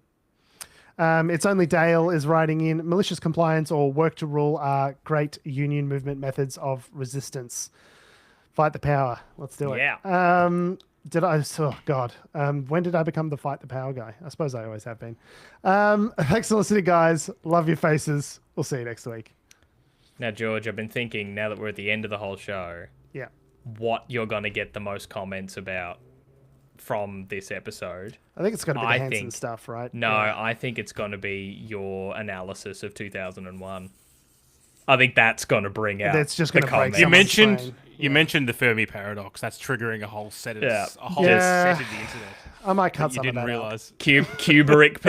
It's only Dale is writing in, malicious compliance or work to rule are great union movement methods of resistance. Fight the power. Let's do it. Yeah. Oh God. When did I become the fight the power guy? I suppose I always have been. Thanks for listening, guys. Love your faces. We'll see you next week. Now, George, I've been thinking, now that we're at the end of the whole show, what you're going to get the most comments about from this episode. I think it's going to be the Hanson stuff, right? No, I think it's going to be your analysis of 2001. I think that's going to bring out. That's just going to break. You mentioned the Fermi paradox. That's triggering a whole set of set of the internet. I might cut you some of didn't that realize. Kubrick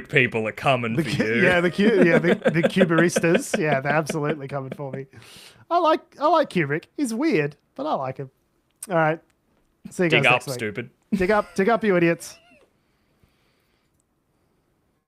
people are coming for you. Yeah, the Kuberistas. Yeah, they're absolutely coming for me. I like Kubrick. He's weird, but I like him. All right. See you guys Dig up, next week. stupid. Dig up, you idiots.